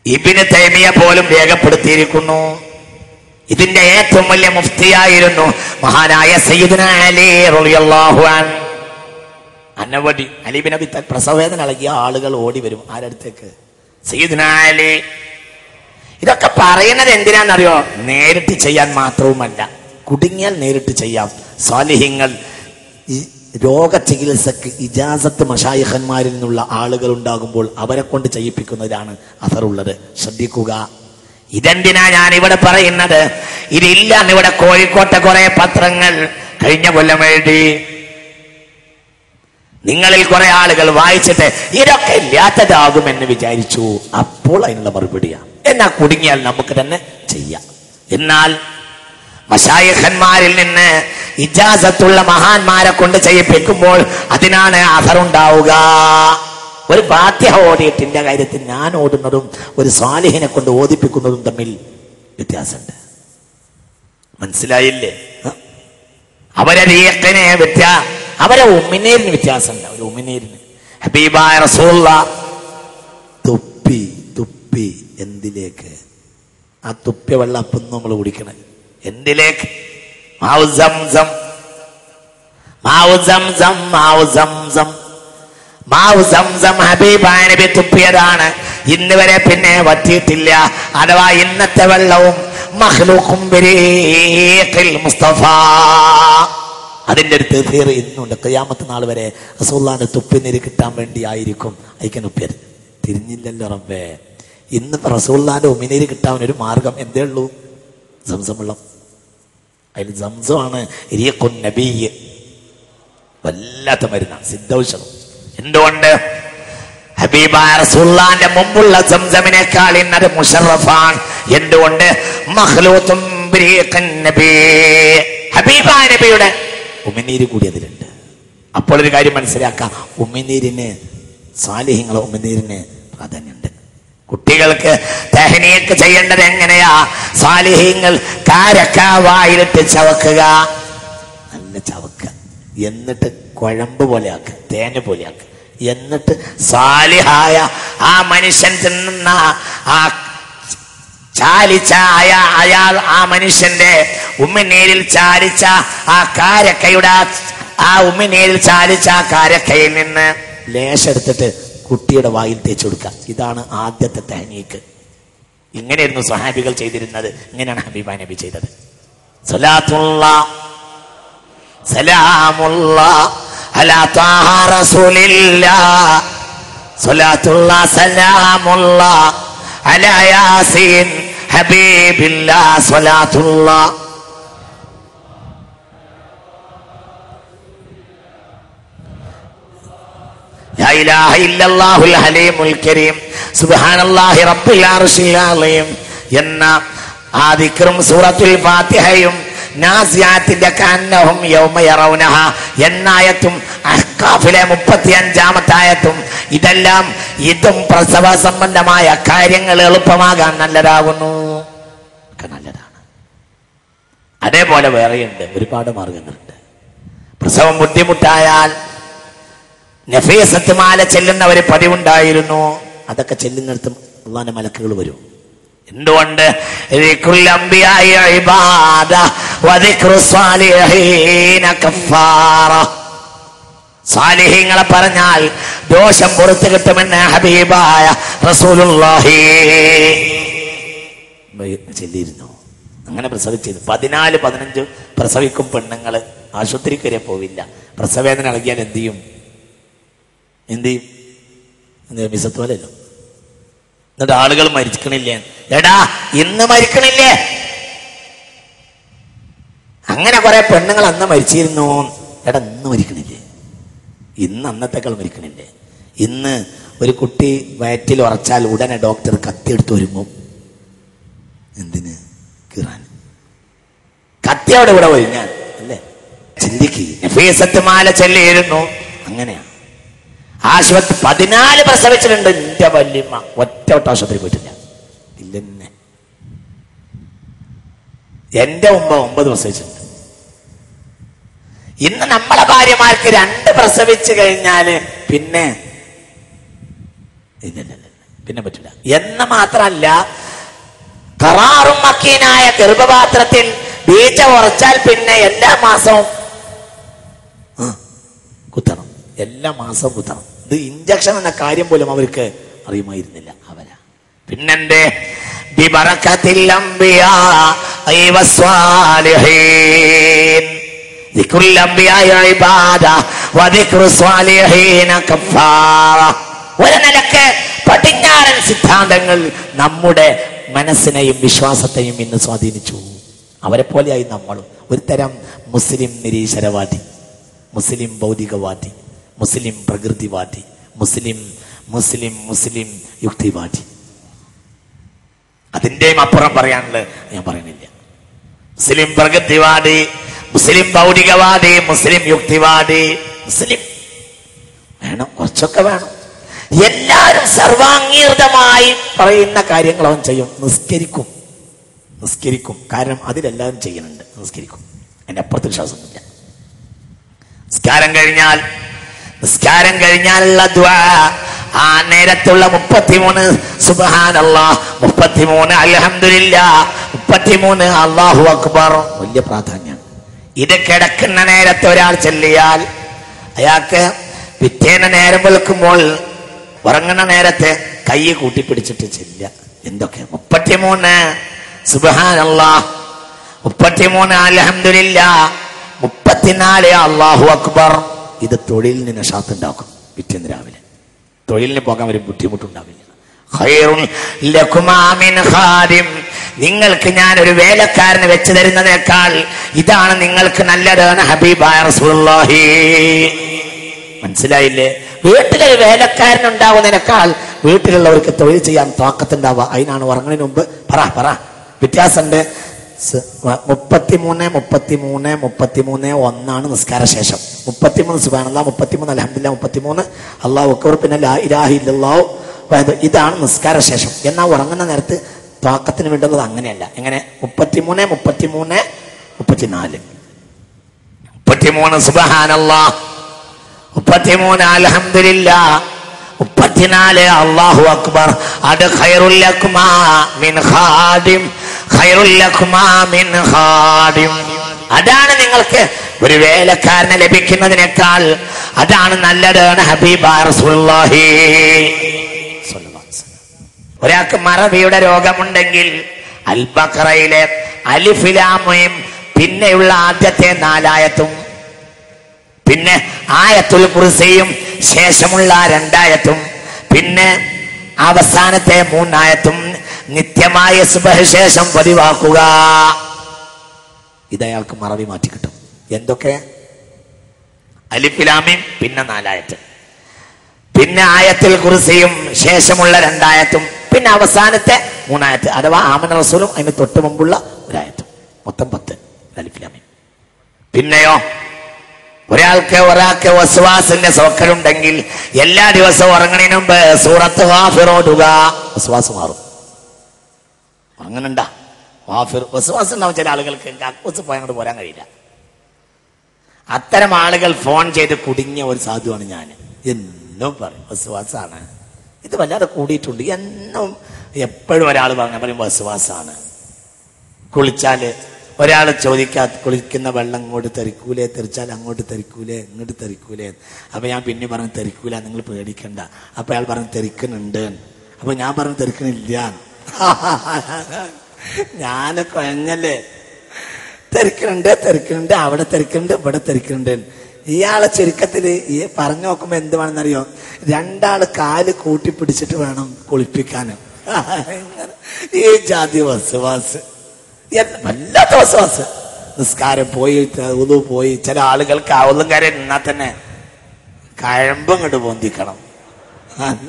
ഇബ്നു തൈമിയ്യ പോലും രേഖപ്പെടുത്തിയിരിക്കുന്നു. ഇതിന്റെ ഏറ്റവും വലിയ മുഫ്തിയായിരുന്നു മഹാനായ സയ്യിദുനാ അലി റളിയല്ലാഹു അൻഹു. അനവധി അലി ബിൻ അബി താലിബ് പ്രസവവേദന ഇളകിയ ആളുകൾ ഓടി വരും ആരടുത്തേക്ക്? സയ്യിദുനാ അലി. ഇതൊക്കെ പറയുന്നത് എന്തിനാണെന്നറിയോ? നേരിട്ട് ചെയ്യാൻ മാത്രവുമല്ല, കുടുങ്ങിയാൽ നേരിട്ട് ചെയ്യാം. സാലിഹ്യങ്ങൾ ഈ രോഗചികിത്സക്ക് ഇജാസത്ത് മശായിഖന്മാരിൽ നിന്നുള്ള ആളുകൾ ഉണ്ടാകുമ്പോൾ അവരെ കൊണ്ട് ചെയ്യിപ്പിക്കുന്നതിലാണ് അഥറുള്ളത്. ശ്രദ്ധിക്കുക. ഇതെന്തിനാ ഞാൻ ഇവിടെ പറയുന്നത്? ഇതില്ല ഇവിടെ കോഴിക്കോട്ടെ കുറെ പത്രങ്ങൾ കഴിഞ്ഞ കൊല്ലം എഴുതി. നിങ്ങളിൽ കുറെ ആളുകൾ വായിച്ചിട്ട് ഇതൊക്കെ ഇല്ലാത്തതാകുമെന്ന് വിചാരിച്ചു. അപ്പോൾ അതിനുള്ള മറുപടിയാണ്. എന്നാ കുടുങ്ങിയാൽ നമുക്ക് തന്നെ ചെയ്യാം. എന്നാൽ മശായിഖന്മാരിൽ നിന്ന് ഇജാസത്തുള്ള മഹാന്മാരെ കൊണ്ട് ചെയ്യിപ്പിക്കുമ്പോൾ അതിനാണ് അഥറുണ്ടാവുക. ഒരു ഫാത്തിഹ ഓതിയതിന്റെ കാര്യത്തിൽ ഞാൻ ഓടുന്നതും ഒരു സാലിഹിനെ കൊണ്ട് ഓദിപ്പിക്കുന്നതും തമ്മിൽ വ്യത്യാസമുണ്ട്. മനസ്സിലായില്ലേ? അവരെ ഉമ്മിനീരിന് വ്യത്യാസമുണ്ട്. ഒരു ഉമ്മിനീരിന് ഹബീബായ റസൂലുള്ളാഹ് തുപ്പി എന്തിലേക്ക്? ആ തുപ്പിയ വെള്ളം അപ്പം നമ്മൾ കുടിക്കണേ എന്തിലേക്ക്? മാഉ സംസം ഹബീബായ നബി തുപ്പിയതാണ്. ഇന്ന് വരെ പിന്നെ വറ്റിയിട്ടില്ല. അഥവാ ഇന്നത്തെ വെള്ളവും മഖ്ലൂഖും ബിരീഖിൽ മുസ്തഫ, അതിന്റെ ഒരു തഫ്സീർ ഇന്നുണ്ട്. ഖിയാമത്ത് നാൾ വരെ റസൂലുള്ളാഹിന്റെ തുപ്പിനീര് കിട്ടാൻ വേണ്ടി ആയിരിക്കും അയക്കാൻ ഉപ്പിയത്. തിരിഞ്ഞില്ലല്ലോ റബ്ബേ. ഇന്ന് റസൂലുള്ളാഹിന്റെ ഉമിനീര് കിട്ടാൻ ഒരു മാർഗം എന്തേ ഉള്ളൂ? സംസം വെള്ളം. അതിൽ സംസമാണ് റീഖുൻ നബിയ്യ്, വല്ലാത്ത മരുന്നാണ്, സിദ്ധൌഷധം. എന്തുകൊണ്ട്? ഹബീബായ റസൂലുള്ളാഹിന്റെ മുമ്പുള്ള സംസമിനേക്കാൾ ഇന്നത് മുശറഫാണ്. എന്തുകൊണ്ട്? മഖ്ലൂത്തും ബിരീഖിൻ നബി, ഹബീബായ നബിയുടെ ഉമിനീര് കൂടി അതിലുണ്ട്. അപ്പോൾ ഒരു കാര്യം മനസ്സിലാക്കാം, ഉമിനീരിന്, സാലിഹ്യങ്ങളെ ഉമിനീരിന് പ്രാധാന്യമുണ്ട്. കുട്ടികൾക്ക് തഹ്നീക്ക് ചെയ്യേണ്ടത് എങ്ങനെയാ? സാലിഹ്യങ്ങൾ കാരക്ക വായിലിട്ട് ചവക്കുക, നല്ല ചവക്കുക, എന്നിട്ട് കുഴമ്പ് പോലെ ആക്കുക, തേന് പോലെ ആക്കുക. എന്നിട്ട് സാലിഹായ ആ മനുഷ്യൻ തിന്നുന്ന ആ ചാലിച്ച അയാൾ ആ മനുഷ്യന്റെ ഉമ്മിനീരിൽ ചാലിച്ച ആ കാരക്കയുടെ ആ ഉമ്മിനീരിൽ ചാലിച്ച ആ കാരക്കയിൽ നിന്ന് ലേശെടുത്തിട്ട് കുട്ടിയുടെ വായിൽ തേച്ചു കൊടുക്കുക. ഇതാണ് ആദ്യത്തെ തഹ്നീക്ക്. ഇങ്ങനെയായിരുന്നു സ്വഹാബികൾ ചെയ്തിരുന്നത്. ഇങ്ങനെയാണ് ഹബീബായ നബി ചെയ്തത്. സലാത്തുല്ലാ സലാമുല്ലാ അലാ ത്വാഹ റസൂലില്ലാഹ് സ്വലാത്തുല്ലാഹ് സലാമുല്ലാഹ് അലാ യാസീൻ ഹബീബില്ലാഹ് സ്വലാത്തുല്ലാഹ്. ലാ ഇലാഹ ഇല്ലല്ലാഹുൽ ഹലീമുൽ കരീം സുബ്ഹാനല്ലാഹി റബ്ബിൽ അർശിൽ അളീം എന്ന ആ ദിക്റും സൂറത്തുൽ ഫാത്തിഹയും നാസിയാത്തിന്റെ കന്നഹും യൗമ യറൗനഹ എന്നായത്തും അഹ്കാഫിലെ 35-ാമത്തെ ആയത്തും ഇതെല്ലാം ഇതും പ്രസവ സംബന്ധമായ കാര്യങ്ങൾ എളുപ്പമാകാൻ നല്ലതാകുന്നു, ഒക്കെ നല്ലതാണ്. അതേപോലെ വേറെയുണ്ട്, ഒരുപാട് മാർഗങ്ങളുണ്ട്. പ്രസവം ബുദ്ധിമുട്ടായാൽ നഫീസത്ത് മാല ചെല്ലുന്ന ഒരു പതിവുണ്ടായിരുന്നു. അതൊക്കെ ചെല്ലുന്നിടത്തും അള്ളാന്റെ മലക്കുകൾ വരും. എന്തുകൊണ്ട്? സാലിഹീങ്ങളെ പറഞ്ഞാൽ ദോഷം പുറത്തു കിട്ടുമെന്ന് ഹബീബായ റസൂലുള്ളാഹി ചെല്ലിയിരുന്നു. അങ്ങനെ പ്രസവിച്ചിരുന്നു. 14-15 പ്രസവിക്കും പെണ്ണുങ്ങള്. ആശുപത്രിക്ക് വരെ പോവില്ല. പ്രസവേദന ഇളകിയാൽ എന്ത് ചെയ്യും? മിസത്തോലല്ലോ. എന്നിട്ട് ആളുകൾ മരിക്കണില്ലേ? എടാ ഇന്ന് മരിക്കണില്ലേ? അങ്ങനെ കുറെ പെണ്ണുങ്ങൾ അന്ന് മരിച്ചിരുന്നു. എടാ ഇന്ന് മരിക്കണില്ലേ? ഇന്ന് അന്നത്തേക്കാൾ മരിക്കണില്ലേ? ഇന്ന് ഒരു കുട്ടി വയറ്റിൽ ഉറച്ചാൽ ഉടനെ ഡോക്ടർ കത്തിയെടുത്ത് ഒരുങ്ങും. എന്തിന്? കീറാൻ. കത്തിയോടെ ഇവിടെ ഒരുങ്ങാൻ അല്ലേ? ചിന്തിക്ക്. മാല ചെല്ലിയിരുന്നു. അങ്ങനെയാ ആശുപത്രി 14 പ്രസവിച്ചിട്ടുണ്ട്. എന്റെ വല്യമ്മ ഒറ്റ ആശുപത്രി പോയിട്ടില്ല. ഇല്ലെന്നെ. എന്റെ ഉമ്മ 9 പ്രസവിച്ചിട്ടുണ്ട്. ഇന്ന് നമ്മളെ ഭാര്യമാർക്ക് 2 പ്രസവിച്ചു കഴിഞ്ഞാല് പിന്നെ പിന്നെ പറ്റില്ല എന്ന് മാത്രല്ല, ഖറാറും മക്കീനായ ഗർഭപാത്രത്തിൽ ബീജം ഉറച്ചാൽ പിന്നെ എല്ലാ മാസവും കുത്തണം. എല്ലാ മാസവും കുത്തണം. ഇത് ഇഞ്ചക്ഷൻ എന്ന കാര്യം പോലും അവർക്ക് അറിയുമായിരുന്നില്ല. അവരാ പിന്നെന്തേ ബിബറകത്തിൽ അംബിയാ വസ്വാലിഹീൻ ദിക്റുൽ അംബിയാ ഇബാദ വദിക്റു സ്വാലിഹീന കഫാറ. ഒരു നിലക്ക് പടിഞ്ഞാറൻ സിദ്ധാന്തങ്ങൾ നമ്മുടെ മനസ്സിനെയും വിശ്വാസത്തെയും ഇന്ന് സ്വാധീനിച്ചു. അവരെ പോലെയായി നമ്മളും. ഒരു തരം മുസ്ലിം നിരീശ്വരവാദി, മുസ്ലിം ഭൗതികവാദി, മുസ്ലിം പ്രകൃതിവാദി, മുസ്ലിം മുസ്ലിം മുസ്ലിം യുക്തിവാദി. അതിൻ്റെയും അപ്പുറം പറയാനുള്ളത് ഞാൻ പറയുന്നില്ല. മുസ്ലിം പ്രകൃതിവാദി, മുസ്ലിം ഭൗതികവാദി, മുസ്ലിം യുക്തിവാദി, മുസ്ലിം വേണം, കുറച്ചൊക്കെ വേണം. എല്ലാവരും സർവാംഗീകൃതമായി പറയുന്ന കാര്യങ്ങൾ അവൻ ചെയ്യും. നിസ്കരിക്കും. കാരണം അതിലെല്ലാവരും ചെയ്യുന്നുണ്ട്. നിസ്കരിക്കും. അതിൻ്റെ അപ്പുറത്ത് വിശ്വാസമൊന്നുമില്ല. നിസ്കാരം കഴിഞ്ഞാലുള്ള ദുആ, ആ നേരത്തുള്ള 33 സുബ്ഹാനല്ലാഹ്, 33 അൽഹംദുലില്ലാഹ്, 33 അല്ലാഹു അക്ബർ വലിയ പ്രാധാന്യമാണ്. ഇത് കിടക്കുന്ന നേരത്തെ ഒരാൾ ചൊല്ലിയാൽ അയാൾക്ക് പിറ്റേന്ന് നേരം വെളുക്കുമ്പോൾ ഉറങ്ങുന്ന നേരത്തെ കൈ കൂട്ടിപ്പിടിച്ചിട്ട് ചെല്ലുക. എന്തൊക്കെ 33 സുബ്ഹാനല്ലാഹ്, 33 അൽഹംദുലില്ലാഹ്, 34 അല്ലാഹു അക്ബർ. ഇത് തൊഴിലിന് നശാത്ത് ഉണ്ടാക്കും. പിറ്റേന്ന് രാവിലെ തൊഴിലിന് പോകാൻ ഒരു ബുദ്ധിമുട്ടുണ്ടാവില്ല. ഖൈറുൻ ലകുമാ മിൻ ഖാദിം, നിങ്ങൾക്ക് ഞാൻ ഒരു വേലക്കാരനെ വെച്ച് തരുന്നതിനേക്കാൾ ഇതാണ് നിങ്ങൾക്ക് നല്ലതാണ് ഹബീബായ റസൂലുള്ളാഹി. മനസ്സിലായില്ലേ? വീട്ടിലൊരു വേലക്കാരനുണ്ടാവുന്നതിനേക്കാൾ വീട്ടിലുള്ളവർക്ക് തൊഴിൽ ചെയ്യാൻ താക്കത്തുണ്ടാവുക. അതിനാണ് ഉറങ്ങുന്നതിന് മുമ്പ് പറ വ്യത്യാസമുണ്ട്. 33 1 നിസ്കാര ശേഷം 33 സുബ്ഹാനല്ലാഹ്, 33 അൽഹംദുലില്ലാഹ്, 33 അല്ലാഹു അക്ബർ, പിന്നെ ലാ ഇലാഹ ഇല്ലല്ലാഹ്. ഇതാണ് നിസ്കാര ശേഷം. എന്നാൽ ഉറങ്ങുന്ന നേരത്ത് താക്കത്തിന് വേണ്ടുന്നത് അങ്ങനെയല്ല. എങ്ങനെ? 33 34 33 സുബ്ഹാനല്ലാഹ്, 33 അൽഹംദുലില്ലാഹ്, 34 അല്ലാഹു അക്ബർ. അത് ഖൈറുൽ ലകുമാ മിൻ ഖാദിം, ഖൈറുൽ ലകുമാ മിൻ ഖാദിം. അതാണ് നിങ്ങൾക്ക് ഒരു വേലക്കാരനെ ലഭിക്കുന്നതിനേക്കാൾ അതാണ് നല്ലതാണ് ഹബീബായ റസൂലുള്ളാഹി. ഒരാൾക്ക് മറവിയുടെ രോഗമുണ്ടെങ്കിൽ അൽ ബഖറയിലെ അലിഫ് ലാം മീം പിന്നെയുള്ള ആദ്യത്തെ 4 ആയത്തും പിന്നെ ആയത്തുൽ കുർസിയും ശേഷമുള്ള 2 ആയത്തും പിന്നെ അവസാനത്തെ 3 ആയത്തും നിത്യമായ സുബ്ഹ് ശേഷം പതിവാക്കുക. ഇതയാൾക്ക് മറവി മാറ്റി കിട്ടും. എന്തൊക്കെ? അലിഫ് ലാം മീം പിന്നെ 4 ആയത്ത്, പിന്നെ ആയത്തുൽ കുർസിയും ശേഷമുള്ള 2 ആയത്തും പിന്നെ അവസാനത്തെ 3 ആയത്ത് അഥവാ ആമന റസൂലും അതിന് തൊട്ട് മുമ്പുള്ള 1 ആയത്തും. മൊത്തം 10 അലിഫ് ലാം മീം. പിന്നെയോ ഒരാൾക്ക് വസ്വാസിന്റെ സോക്കലുണ്ടെങ്കിൽ എല്ലാ ദിവസവും ഉറങ്ങണതിന് മുമ്പ് സൂറത്ത് ഗാഫിർ ഓതുക. വസ്വാസ് മാറും. ഉറങ്ങുന്നുണ്ടാ ഗാഫിർ വസ്വാസ് ഉണ്ടാവും. ചില ആളുകൾക്ക് കക്കൂസ് പോയി അങ്ങോട്ട് പോരാൻ കഴിയില്ല. അത്തരം ആളുകൾ ഫോൺ ചെയ്ത് കുടുങ്ങിയ ഒരു സാധുവാണ് ഞാൻ. എന്നും പറയും വസ്വാസാണ്, ഇത് വല്ലാതെ കൂടിയിട്ടുണ്ട്. എന്നും എപ്പോഴും ഒരാൾ പറയും വസ്വാസാണ്. കുളിച്ചാല് ഒരാൾ കുളിക്കുന്ന വെള്ളം ഇങ്ങോട്ട് തെറിക്കൂലേ, തെറിച്ചാൽ അങ്ങോട്ട് തെറിക്കൂലേ, ഇങ്ങോട്ട് തെറിക്കൂലേ. അപ്പൊ ഞാൻ പിന്നെ പറഞ്ഞു തെറിക്കൂല, നിങ്ങൾ പേടിക്കണ്ട. അപ്പൊ അയാൾ പറഞ്ഞു തെറിക്കുന്നുണ്ട്. അപ്പൊ ഞാൻ പറഞ്ഞു തെറിക്കണില്ല. ഞാന് കുഴഞ്ഞല്ലേ, തെറിക്കുന്നുണ്ട്, അവിടെ തെറിക്കുന്നുണ്ട്, ഇവിടെ തെറിക്കുന്നുണ്ട്. ഇയാളെ ചുരുക്കത്തില് ഈ പറഞ്ഞു നോക്കുമ്പോ എന്ത് വേണമെന്നറിയോ, 2 കാല് കൂട്ടിപ്പിടിച്ചിട്ട് വേണം കുളിപ്പിക്കാനും. ഈ ജാതി വസ്വാസ്, വല്ലാത്ത വസ്വാസ്. നിസ്കാരം പോയി, ഉദു പോയി. ചില ആളുകൾക്ക് അവളും കാര്യം നിന്നാൽ തന്നെ കഴമ്പും ഇങ്ങോട്ട് പൊന്തിക്കണം. അല്ല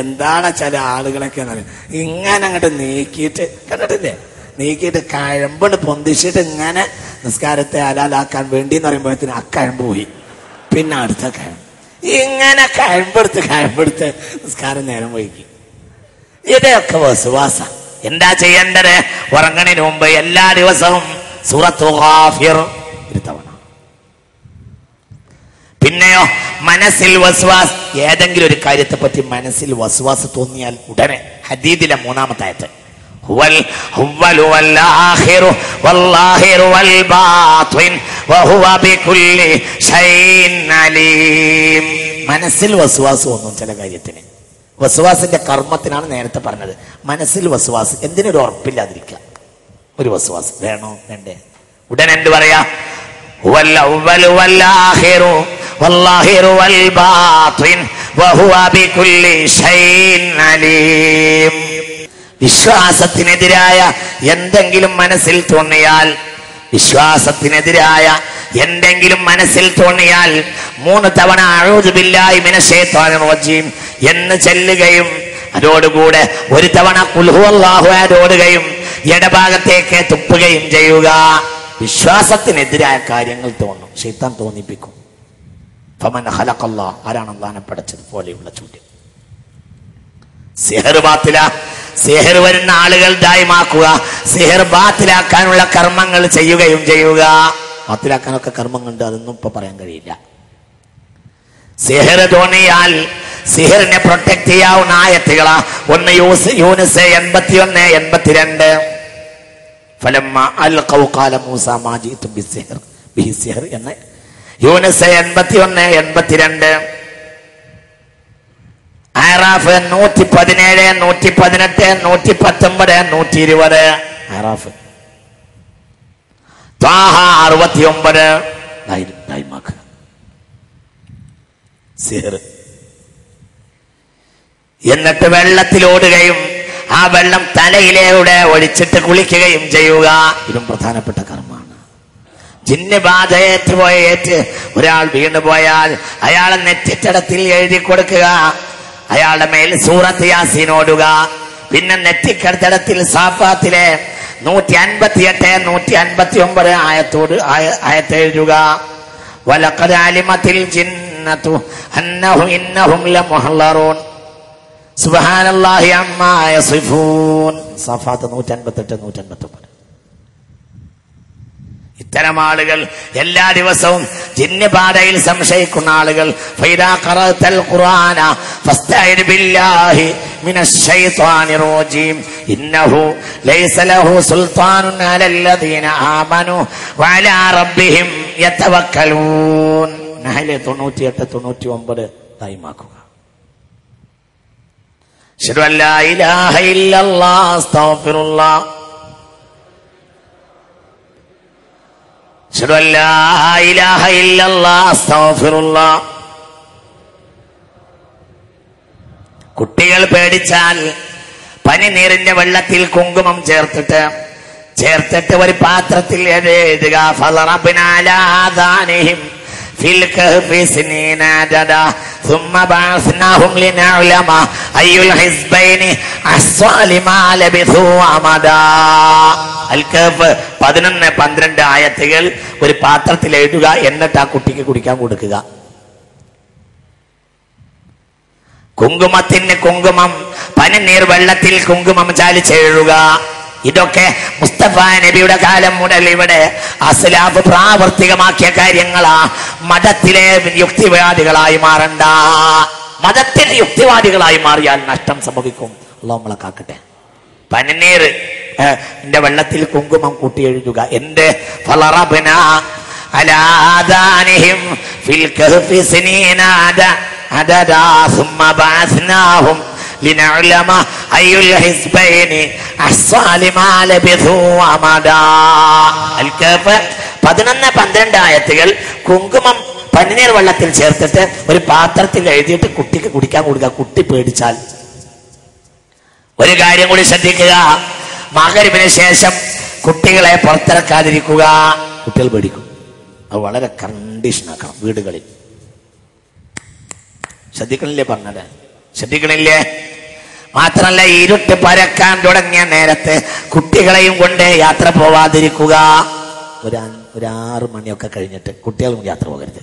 എന്താണ് ചില ആളുകളൊക്കെ ഇങ്ങനെ അങ്ങോട്ട് നീക്കിയിട്ട്, കണ്ടിട്ടില്ലേ, നീക്കിയിട്ട് കഴമ്പ് പൊന്തിച്ചിട്ട് ഇങ്ങനെ നിസ്കാരത്തെ ഹലാലാക്കാൻ വേണ്ടി എന്ന് പറയുമ്പോഴത്തേന് ആ കഴമ്പ് പോയി. പിന്നെ അടുത്ത കഴമ്പ്, ഇങ്ങനെ കഴമ്പെടുത്ത് നിസ്കാരം നേരം വൈകി. ഇതൊക്കെ വസ്വാസ. എന്താ ചെയ്യേണ്ടത്? ഉറങ്ങണതിന് മുമ്പ് എല്ലാ ദിവസവും സൂറത്തുൽ ഗാഫിർ 1 തവണ. പിന്നെയോ മനസ്സിൽ വസ്വാസ്, ഏതെങ്കിലും ഒരു കാര്യത്തെ പറ്റി മനസ്സിൽ വസ്വാസ് തോന്നിയാൽ ഉടനെ ഹദീദിലെ 3-ാമത്തെ ആയത്ത് ഹുവൽ ഹുവ്വലു വൽ ആഖിറു വല്ലാഹിറു വൽ ബാത്തിൻ വഹുവ ബികുല്ലി ഷൈഇൻ അലീം. മനസ്സിൽ വസ്വാസ് തോന്നും ചില കാര്യത്തിന്. വസ്വാസിന്റെ കർമ്മത്തിനാണ് നേരത്തെ പറഞ്ഞത്. മനസ്സിൽ വസ്വാസ്, എന്തിനൊരു ഉറപ്പില്ലാതിരിക്കുക. ഒരു വസ്വാസ് വേണോ വേണ്ടേ, ഉടൻ എന്ത് പറയാ? ഹുവൽ അവ്വലു വൽ ആഖിറു വല്ലാഹിറു വൽ ബാത്തിൻ വഹുവ ബികുല്ലി ഷൈഇൻ അലീം. വിശ്വാസത്തിനെതിരായ എന്തെങ്കിലും മനസ്സിൽ തോന്നിയാൽ, മനസ്സിൽ തോന്നിയാൽ 3 തവണ അഊദു ബില്ലാഹി മിനശ് ശൈത്വാനിർ റജീം എന്ന് ചൊല്ലുകയും അതോടുകൂടെ 1 തവണ ഖുൽ ഹുവല്ലാഹു അഹദ് ഓതുകയും ഇടഭാഗത്തേക്ക് തുപ്പുകയും ചെയ്യുക. വിശ്വാസത്തിനെതിരായ കാര്യങ്ങൾ തോന്നും, ശൈത്താൻ തോന്നിപ്പിക്കും. ഫമൻ ഖലഖല്ലാഹ്, ആരാണ് അല്ലാഹനെ പടച്ചത് പോലെയുള്ള ചോദ്യം. സിഹർ ബാത്തില, സിഹർ വരുന്ന ആളുകൾ ദായിമാക്കുക. സിഹർ ബാത്തിലാക്കാനുള്ള കർമ്മങ്ങൾ ചെയ്യുകയും ചെയ്യുക. ബാത്തിലാക്കാനൊക്കെ കർമ്മങ്ങളുണ്ട്, അതൊന്നും ഇപ്പൊ പറയാൻ കഴിയില്ല. സിഹർ തോന്നിയാൽ സിഹറിനെ പ്രൊട്ടക്ട് ചെയ്യാവുന്ന ആയത്തുകളാ. ഒന്ന് യൂനുസ് 81, 82. ഫലമ്മ അൽഖൗ ഖാല മൂസ മാ ജിഅ്തും ബിഹി സിഹർ എന്ന് യൂനുസ് 81, 82. ആറാഫ് 117, 118, 119, 120. ആറാഫ്. ത്വാഹ 69. സിഹർ. എന്നിട്ട് വെള്ളത്തിലോടുകയും ആ വെള്ളം തലയിലൂടെ ഒഴിച്ചിട്ട് കുളിക്കുകയും ചെയ്യുക. ഇതും പ്രധാനപ്പെട്ട കർമ്മമാണ്. ജിന്ന് ബാധയേറ്റ് ഒരാൾ വീണുപോയാൽ അയാളെ നെറ്റിത്തടത്തിൽ എഴുതി കൊടുക്കുക. അയാളുടെ മേൽ സൂറത്ത് യാസീൻ ഓടുക. പിന്നെ നെറ്റിക്കടത്തടത്തിൽ സാഫാത്തിലെ 158, 159 ആയത്ത് എഴുതുക. വലഖദ് അലിമത്തിൽ ജിന്നതു ഇന്നഹും ലമുഹ്ളറൂൻ സുബ്ഹാനല്ലാഹി അമ്മാ യസിഫൂൻ. സാഫാത്ത് 158, 159. ഇത്തരം ആളുകൾ എല്ലാ ദിവസവും ജിന്നുബാധയിൽ സംശയിക്കുന്ന ആളുകൾ ഫൈദാ ഖറഅതൽ ഖുർആന ഫസ്തഇദ് ബില്ലാഹി മിനശ് ശൈത്വാനിർ റജീം ഇന്നഹു ലൈസ ലഹു സുൽത്താനുൻ അലല്ലദീന ആമനു വഅലാ റബ്ബിഹിം യതവക്കലൂൻ. നഹ്ൽ 98, 99 ദായിമാക്കുക. അശ്ഹദു അൻ ലാ ഇലാഹ ഇല്ലല്ലാഹ് അസ്തഗ്ഫിറുല്ലാഹ് അശ്ഹദു അല്ലാ ഇലാഹ ഇല്ലല്ലാഹ് അസ്തഗ്ഫിറുല്ലാഹ്. കുട്ടികൾ പേടിച്ചാൽ പനിനീരിന്റെ വെള്ളത്തിൽ കുങ്കുമം ചേർത്തിട്ട് ഒരു പാത്രത്തിൽ എഴുതുക. ഫളറബ്നാ അലാ ആദാനിഹിം ഫിൽ കഹ്ഫി സിനീന അദദാ ثم بعثناهم لنعلم أي الحزبين أحصى لما لبثوا أمدا. അൽ കഹ്ഫ് 11-12 ആയത്തുകൾ ഒരു പാത്രത്തിൽ എഴുതുക, എന്നിട്ട് ആ കുട്ടിക്ക് കുടിക്കാൻ കൊടുക്കുക. കുങ്കുമത്തിന് കുങ്കുമം, പനിനീർ വെള്ളത്തിൽ കുങ്കുമം ചാലിച്ചെഴുതുക. ഇതൊക്കെ മുസ്തഫ നബിയുടെ കാലം മുതൽ ഇവിടെ അസ്ലാഫ് പ്രാവർത്തികമാക്കിയ കാര്യങ്ങളാ. മതത്തിലെ യുക്തിവാദികളായി മാറണ്ട. മതത്തിൽ യുക്തിവാദികളായി മാറിയാൽ നഷ്ടം സംഭവിക്കും. അല്ലാഹു നമ്മളെ കാക്കട്ടെ. പനിനീർ എന്റെ വെള്ളത്തിൽ കുങ്കുമം കൂട്ടി എഴുതുക. എന്റെ ഫളറബ്നാ അലാ ആദാനിഹിം ഫിൽ കഹ്ഫി സിനീന അദദാ ثم بعثناهم لنعلم أي الحزبين أحصى لما لبثوا أمدا. അൽ കഹ്ഫ് 11-12 ആയത്തുകൾ കുങ്കുമം പനിനീർ വെള്ളത്തിൽ ചേർത്തിട്ട് ഒരു പാത്രത്തിൽ എഴുതിയിട്ട് കുട്ടിക്ക് കുടിക്കാൻ കൊടുക്കുക. കുട്ടി പേടിച്ചാൽ. ഒരു കാര്യം കൂടി ശ്രദ്ധിക്കുക, മഗ്‌രിബിന് ശേഷം കുട്ടികളെ പുറത്തിറക്കാതിരിക്കുക. കുട്ടികൾ പേടിക്കും. അത് വളരെ കണ്ടീഷനാക്കണം വീടുകളിൽ. ശ്രദ്ധിക്കണില്ലേ പറഞ്ഞത്? ശ്രദ്ധിക്കണില്ലേ? മാത്രല്ല, ഇരുട്ട് പരക്കാൻ തുടങ്ങിയ നേരത്ത് കുട്ടികളെയും കൊണ്ട് യാത്ര പോവാതിരിക്കുക. ഒരു 6 മണിയൊക്കെ കഴിഞ്ഞിട്ട് കുട്ടികളും യാത്ര പോകരുത്.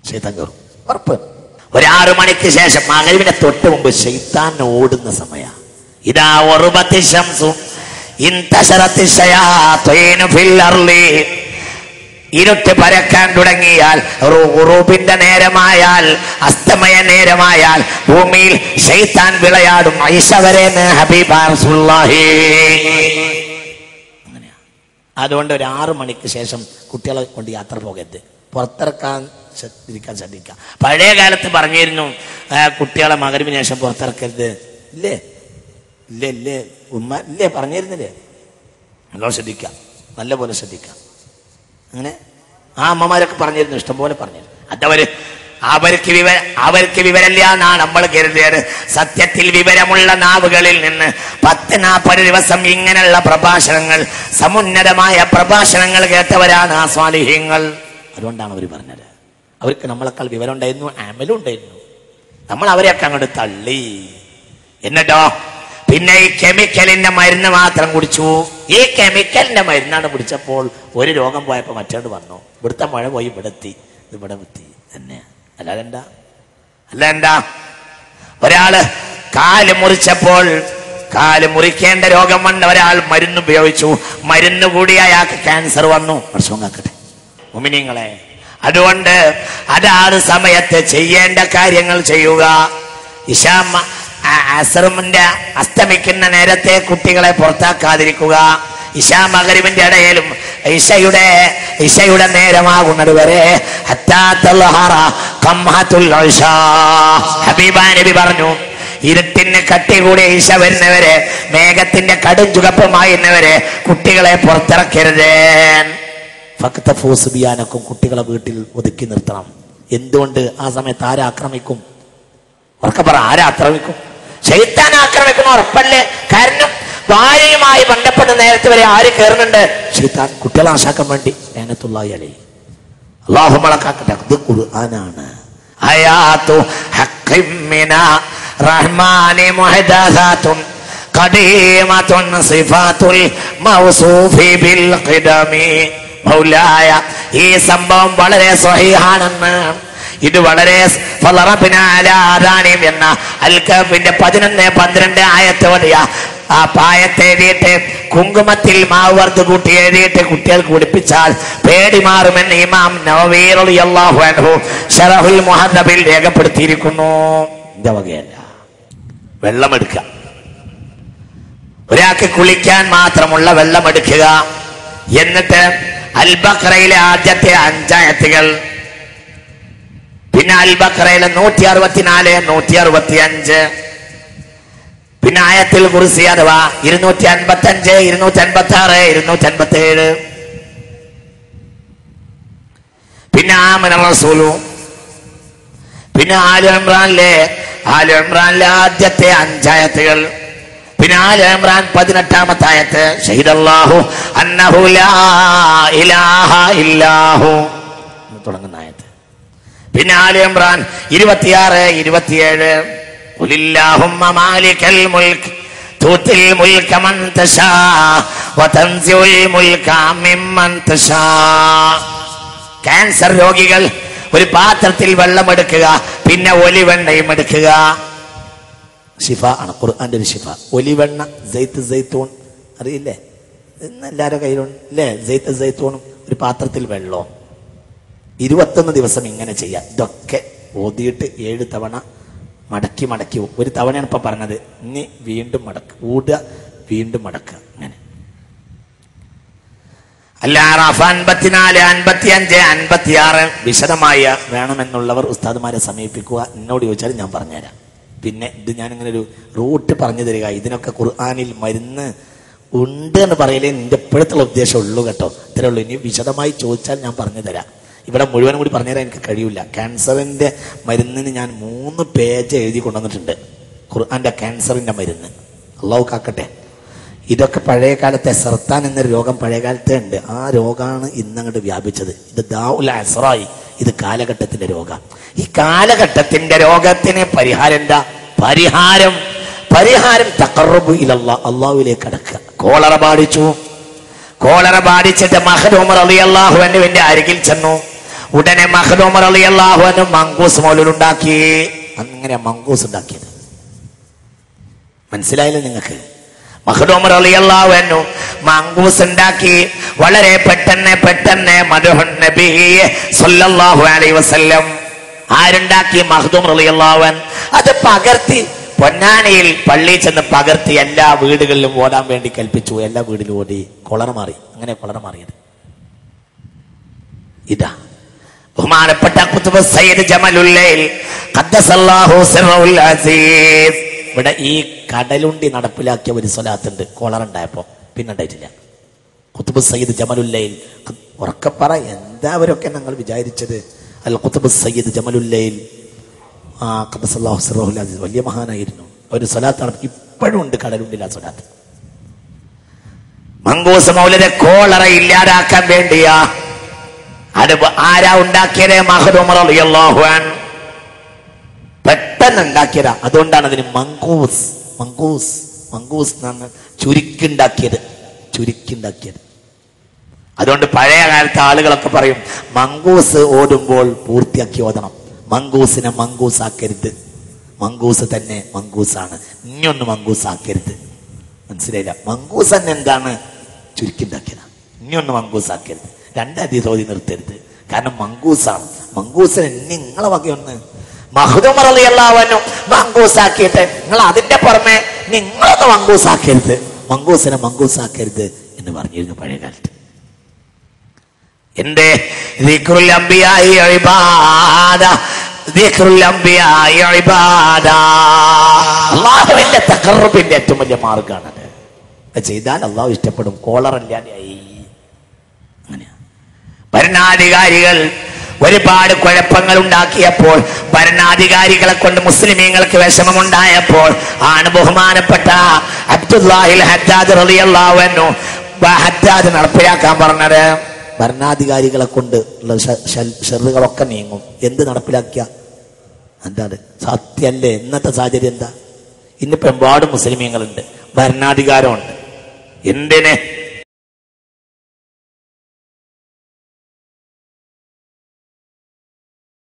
ശൈത്താൻ കയറും, ഉറപ്പ്. ഒരു 6 മണിക്ക് ശേഷം മഗ്‌രിബിന്റെ തൊട്ട് മുമ്പ് ശൈത്താൻ ഓടുന്ന സമയ. ഇദാ ഉർബത്തി ശംസു ഇൻതശറത്തി ശയാത്വീനു ഫിൽ അർളി. ഇരുട്ട് പരക്കാൻ തുടങ്ങിയാൽ, ഉറൂബിന്റെ നേരമായാൽ, അസ്തമയ നേരമായാൽ ഭൂമിയിൽ ശൈത്താൻ വിളയാടും. ഐശ വരെ ഹബീബാ റസൂലുള്ളാഹി. അങ്ങനെയാ. അതുകൊണ്ട് ഒരു 6 മണിക്ക് ശേഷം കുട്ടികളെ കൊണ്ട് യാത്ര പോകരുത്. പുറത്തിറക്കാൻ ശ്രദ്ധിക്കുക. പഴയ കാലത്ത് പറഞ്ഞിരുന്നു കുട്ടികളെ മഗ്‌രിബിന് ശേഷം പുറത്തിറക്കരുത്. ഇല്ലേ ഇല്ലേ ഇല്ലേ ഉമ്മ ഇല്ലേ പറഞ്ഞിരുന്നില്ലേ? നല്ലോണം ശ്രദ്ധിക്കാം, നല്ല പോലെ ശ്രദ്ധിക്കാം. അങ്ങനെ ആ അമ്മമാരൊക്കെ പറഞ്ഞിരുന്നു, ഇഷ്ടംപോലെ പറഞ്ഞിരുന്നു. അതവര് അവർക്ക് വിവരമില്ല എന്നാണ് നമ്മൾ കരുതിയത്. സത്യത്തിൽ വിവരമുള്ള നാവുകളിൽ നിന്ന് 10-40 ദിവസം ഇങ്ങനെയുള്ള പ്രഭാഷണങ്ങൾ, സമുന്നതമായ പ്രഭാഷണങ്ങൾ കേട്ടവരാണ് ആ സ്വാലിഹീങ്ങൾ. അതുകൊണ്ടാണ് അവർ പറഞ്ഞത്. അവർക്ക് നമ്മളെക്കാൾ വിവരം ഉണ്ടായിരുന്നു, അമലും ഉണ്ടായിരുന്നു. നമ്മൾ അവരെയൊക്കെ അങ്ങോട്ട് തള്ളി. എന്നിട്ടോ പിന്നെ ഈ കെമിക്കലിന്റെ മരുന്ന് മാത്രം കുടിച്ചു. ഈ കെമിക്കലിന്റെ മരുന്നാണ് കുടിച്ചപ്പോൾ ഒരു രോഗം പോയപ്പോൾ മറ്റോട് വന്നു. ഇവിടുത്തെ മഴ പോയി ഇവിടെ എത്തി, ഇവിടെ എത്തി തന്നെ. അല്ല എന്താ ഒരാള് കാല് മുറിച്ചപ്പോൾ, കാല് മുറിക്കേണ്ട രോഗം വന്ന ഒരാൾ മരുന്ന് ഉപയോഗിച്ചു. മരുന്ന് കൂടി അയാൾക്ക് ക്യാൻസർ വന്നു. പ്രശ്നം കാക്കട്ടെ മുഅ്മിനീങ്ങളെ. അതുകൊണ്ട് അതാത് സമയത്ത് ചെയ്യേണ്ട കാര്യങ്ങൾ ചെയ്യുക. അസ്റിന്റെ അസ്തമിക്കുന്ന നേരത്തെ കുട്ടികളെ പുറത്താക്കാതിരിക്കുക. ഇശാ മഗ്‌രിബിന്റെ ഇടയിലും ഇശയുടെ നേരമാകുന്നത് വരെ ഹബീബാ നബി പറഞ്ഞു, ഇരുട്ടിന് കട്ടി കൂടി ഇശ വരുന്നവരെ, മേഘത്തിന്റെ കടും ചുവപ്പുമായിരുന്നവരെ കുട്ടികളെ പുറത്തിറക്കരുത്. ഫക്തഫൂസുബിയാനക്കും, കുട്ടികളെ വീട്ടിൽ ഒതുക്കി നിർത്തണം. എന്തുകൊണ്ട്? ആ സമയത്ത് ആരാക്രമിക്കും? ഉറക്കെ പറ, ആരാക്രമിക്കും? ശൈത്താൻ ആക്രമിക്കുന്ന ഉറപ്പല്ലേ? കാരണം ഭാര്യയുമായി ബന്ധപ്പെട്ട നേരത്തെ വരെ ആര് കയറുന്നുണ്ട്? ശൈത്താൻ. കുട്ടികളെ നാശാക്കാൻ വേണ്ടി. ലഅനത്തുല്ലാഹി അലൈഹി. അല്ലാഹു മലക്കാക്കട്ടെ. ഇത് ഖുർആനാണ്. ആയാതു ഹഖ്ഖിൻ മിനാ റഹ്മാനി മുഹദസാതുൻ ഖദീമത്തുൻ സിഫാത്തുൽ മൗസൂഫി ബിൽ ഖിദമി. മൗലായ, ഈ സംഭവം വളരെ സ്വഹീഹാണെന്ന്. ഇത് വളരെ എന്ന അൽ കഹ്ഫിന്റെ 11-12 ആയത്ത് വഴിയ ആ പായത്ത് എഴുതിയിട്ട് കുങ്കുമത്തിൽ മാവ് വറുത്ത് കൂട്ടി എഴുതിയിട്ട് കുട്ടികൾക്ക് കുടിപ്പിച്ചാൽ പേടി മാറുമെന്ന് ഇമാം നവവി റളിയല്ലാഹു അൻഹു ശറഹുൽ മുഹദ്ദബിൽ രേഖപ്പെടുത്തിയിരിക്കുന്നു. ഇതിന്റെ വകയല്ല. വെള്ളമെടുക്കുക, ഒരാൾക്ക് കുളിക്കാൻ മാത്രമുള്ള വെള്ളമെടുക്കുക. എന്നിട്ട് അൽ ബഖറയിലെ ആദ്യത്തെ 5 ആയത്തുകൾ, പിന്നെ അൽ ബഖറയിലെ 164, 165, പിന്നെ ആയത്തുൽ കുർസി അഥവാ 255, 256, 257, പിന്നെ ആമന റസൂലു. പിന്നെ ആലു ഇമ്രാനിലെ ആദ്യത്തെ 5 ആയത്തുകൾ. പിന്നെ ആലു ഇമ്രാൻ 18ാമത്തെ ആയത്ത് ഷഹിദല്ലാഹു അന്നഹു ലാ ഇലാഹ ഇല്ലാഹു തുടങ്ങുന്ന ആയത്ത്. പിന്നെ ആലു ഇമ്രാൻ 26, 27 ഖുലില്ലാഹുമ്മ മാലികൽ മുൽക്ക് തുതിൽ മുൽക മൻ തശാ വതൻസിഉൽ മുൽക മിമ്മൻ തശാ. ക്യാൻസർ രോഗികൾ ഒരു പാത്രത്തിൽ വെള്ളം എടുക്കുക, പിന്നെ ഒലിവെണ്ണയും എടുക്കുക. ഷിഫ ആണ്, ഖുർആന്റെ ഒരു ഷിഫ. ഒലിവെണ്ണ, സൈത്തൂൺ അറിയില്ലേ? ഇന്ന് എല്ലാവരുടെ കയ്യിലുണ്ട് അല്ലേ? സൈത്തൂണും ഒരു പാത്രത്തിൽ വെള്ളവും. 21 ദിവസം ഇങ്ങനെ ചെയ്യാം. ഇതൊക്കെ ഓതിയിട്ട് 7 തവണ മടക്കി ഒരു തവണയാണ് ഇപ്പൊ പറഞ്ഞത്. ഇനി വീണ്ടും ഊടുക, വീണ്ടും മടക്കുക. അങ്ങനെ അല്ല. 54, 55, 56 വിശദമായ വേണമെന്നുള്ളവർ ഉസ്താദുമാരെ സമീപിക്കുക. എന്നോട് ചോദിച്ചാൽ ഞാൻ പറഞ്ഞുതരാം. പിന്നെ ഇത് ഞാനിങ്ങനെ ഒരു റൂട്ട് പറഞ്ഞു തരിക. ഇതിനൊക്കെ ഖുർആനിൽ മരുന്ന് ഉണ്ട് എന്ന് പറയലേ എൻ്റെ ഇപ്പോഴത്തെ ഉദ്ദേശം ഉള്ളൂ കേട്ടോ. ഇത്രേ ഉള്ളൂ. ഇനി വിശദമായി ചോദിച്ചാൽ ഞാൻ പറഞ്ഞു തരാം. ഇവിടെ മുഴുവനും കൂടി പറഞ്ഞുതരാൻ എനിക്ക് കഴിയില്ല. ക്യാൻസറിന്റെ മരുന്നിന് ഞാൻ 3 പേജ് എഴുതി കൊണ്ടുവന്നിട്ടുണ്ട്. ഖുർആന്റെ ക്യാൻസറിന്റെ മരുന്ന്. അള്ളാഹു കാക്കട്ടെ. ഇതൊക്കെ പഴയ കാലത്തെ സർത്താൻ എന്നൊരു രോഗം പഴയ കാലത്തെ ഉണ്ട്. ആ രോഗമാണ് ഇന്നങ്ങോട്ട് വ്യാപിച്ചത്. ഇത് ദാഉൽ അസ്റായി. ഇത് കാലഘട്ടത്തിന്റെ രോഗം. ഈ കാലഘട്ടത്തിന്റെ രോഗത്തിന് പരിഹാരം എന്താ? പരിഹാരം തഖറബു ഇലല്ലാഹ്, അള്ളാഹുവിലേക്ക് അടക്കുക. കോളറ ബാധിച്ചിട്ട് മഖ്ദൂം റളിയല്ലാഹു അൻഹുവിന്റെ അരികിൽ ചെന്നു. ഉടനെ മഖ്ദൂം റളിയല്ലാഹു അൻഹു മങ്കൂസ് മൗലൂദുണ്ടാക്കി. അങ്ങനെ മങ്കൂസ് ഉണ്ടാക്കിയത് മനസ്സിലായില്ലേ നിങ്ങൾക്ക്? മഖ്ദൂം റളിയല്ലാഹു അൻഹു മങ്കൂസ് ഉണ്ടാക്കി. വളരെ പെട്ടെന്ന് മദ്ഹുൻ നബി സല്ലല്ലാഹു അലൈഹി വസല്ലം. ആരുണ്ടാക്കി? മഖ്ദൂം റളിയല്ലാഹു അൻഹു. അത് പകർത്തി പൊന്നാനിയിൽ പള്ളിയിൽ ചെന്ന് പകർത്തി എല്ലാ വീടുകളിലും ഓടാൻ വേണ്ടി കൽപ്പിച്ചു. എല്ലാ വീട്ടിലും ഓടി. കൊളറ മാറി. അങ്ങനെ കൊളറ മാറിയത് ഇതാ. ബഹുമാനപ്പെട്ട ഖുത്ബ് സയ്യിദ് ജമലുല്ലൈൽ ഖദ്ദസല്ലാഹു സിർറുൽ അസീസ് ഇവിടെ ഈ കടലുണ്ടി നടപ്പിലാക്കിയ ഒരു സ്വലാത്തുണ്ട്. കോളർ ഉണ്ടായപ്പോ പിന്നെ ഉണ്ടായിട്ടില്ല. ഖുത്ബ് സയ്യിദ് ജമലുല്ലൈൽ. ഉറക്കെ പറ, എന്താ അവരൊക്കെ ഞങ്ങൾ വിചാരിച്ചത്? അൽ ഖുത്ബ് സയ്യിദ് ജമലുല്ലൈൽ ഖദ്ദസല്ലാഹു സിർറുൽ അസീസ് വലിയ മഹാനായിരുന്നു. ഒരു സ്വലാത്താണ് ഇപ്പോഴും ഉണ്ട് കടലുണ്ടിൽ. ആ സ്വലാത്ത് മങ്കൂസ് മൗലൂദ് കോളറ ഇല്ലാതാക്കാൻ വേണ്ടിയാ. അത് ആരാ ഉണ്ടാക്കിയത്? മഖ്ദൂം റളിയല്ലാഹു അൻഹു പെട്ടെന്ന് ഉണ്ടാക്കിയതാ. അതുകൊണ്ടാണ് അതിന് മങ്കൂസ് എന്നാണ് ചുരുക്കുണ്ടാക്കിയത്. അതുകൊണ്ട് പഴയ കാലത്തെ ആളുകളൊക്കെ പറയും മങ്കൂസ് ഓടുമ്പോൾ പൂർത്തിയാക്കി ഓതണം. മങ്കൂസിനെ മങ്കൂസാക്കരുത്. മങ്കൂസ് തന്നെ മങ്കൂസാണ്. ഇനിയൊന്ന് മങ്കൂസാക്കരുത്. മനസ്സിലായില്ല? മങ്കൂസ് തന്നെ എന്താണ്? ചുരുക്കുണ്ടാക്കിയതാ. ഇനിയൊന്ന് മങ്കൂസാക്കരുത്. 2 അധിതോതി നിർത്തരുത്. കാരണം മങ്കൂസാണ്. മങ്കൂസിന് നിങ്ങളെ വകയൊന്ന് മഖ്ദൂം റളിയല്ലാഹു അൻഹു മങ്കൂസാക്കിയിട്ട് നിങ്ങൾ അതിന്റെ പുറമെ നിങ്ങളൊന്ന് മങ്കൂസാക്കരുത്. മങ്കൂസിനെ മങ്കൂസാക്കരുത് എന്ന് പറഞ്ഞിരുന്നു പഴയ കാലത്ത്. എന്റെ ദിക്റുൽ അംബിയാഇ ഇബാദ, ദിക്റുൽ അംബിയാഇ ഇബാദ. അല്ലാഹുവിന്റെ തഖറബിന്റെ ഏറ്റവും വലിയ മാർഗ്ഗമാണത്. അത് ചെയ്താൽ അള്ളാഹു ഇഷ്ടപ്പെടും. കോളറല്ലാതെയായി. അങ്ങനെയാ. ഭരണാധികാരികൾ ഒരുപാട് കുഴപ്പങ്ങൾ ഉണ്ടാക്കിയപ്പോൾ, ഭരണാധികാരികളെ കൊണ്ട് മുസ്ലിമീങ്ങൾക്ക് വിഷമമുണ്ടായപ്പോൾ ആണ് ബഹുമാനപ്പെട്ട അബ്ദുല്ലാഹിൽ ഹദ്ദാദ് റളിയല്ലാഹു അൻഹു ഹദ്ദാദ് നടപ്പിലാക്കാൻ പറഞ്ഞത്. ഭരണാധികാരികളെ കൊണ്ട് ഷർറുകളൊക്കെ നീങ്ങും. എന്ത് നടപ്പിലാക്കിയ? എന്താണ്? സത്യല്ലേ? ഇന്നത്തെ സാഹചര്യം എന്താ? ഇന്നിപ്പോ ഒരുപാട് മുസ്ലിമീങ്ങളുണ്ട്, ഭരണാധികാരമുണ്ട്. എന്തിന്?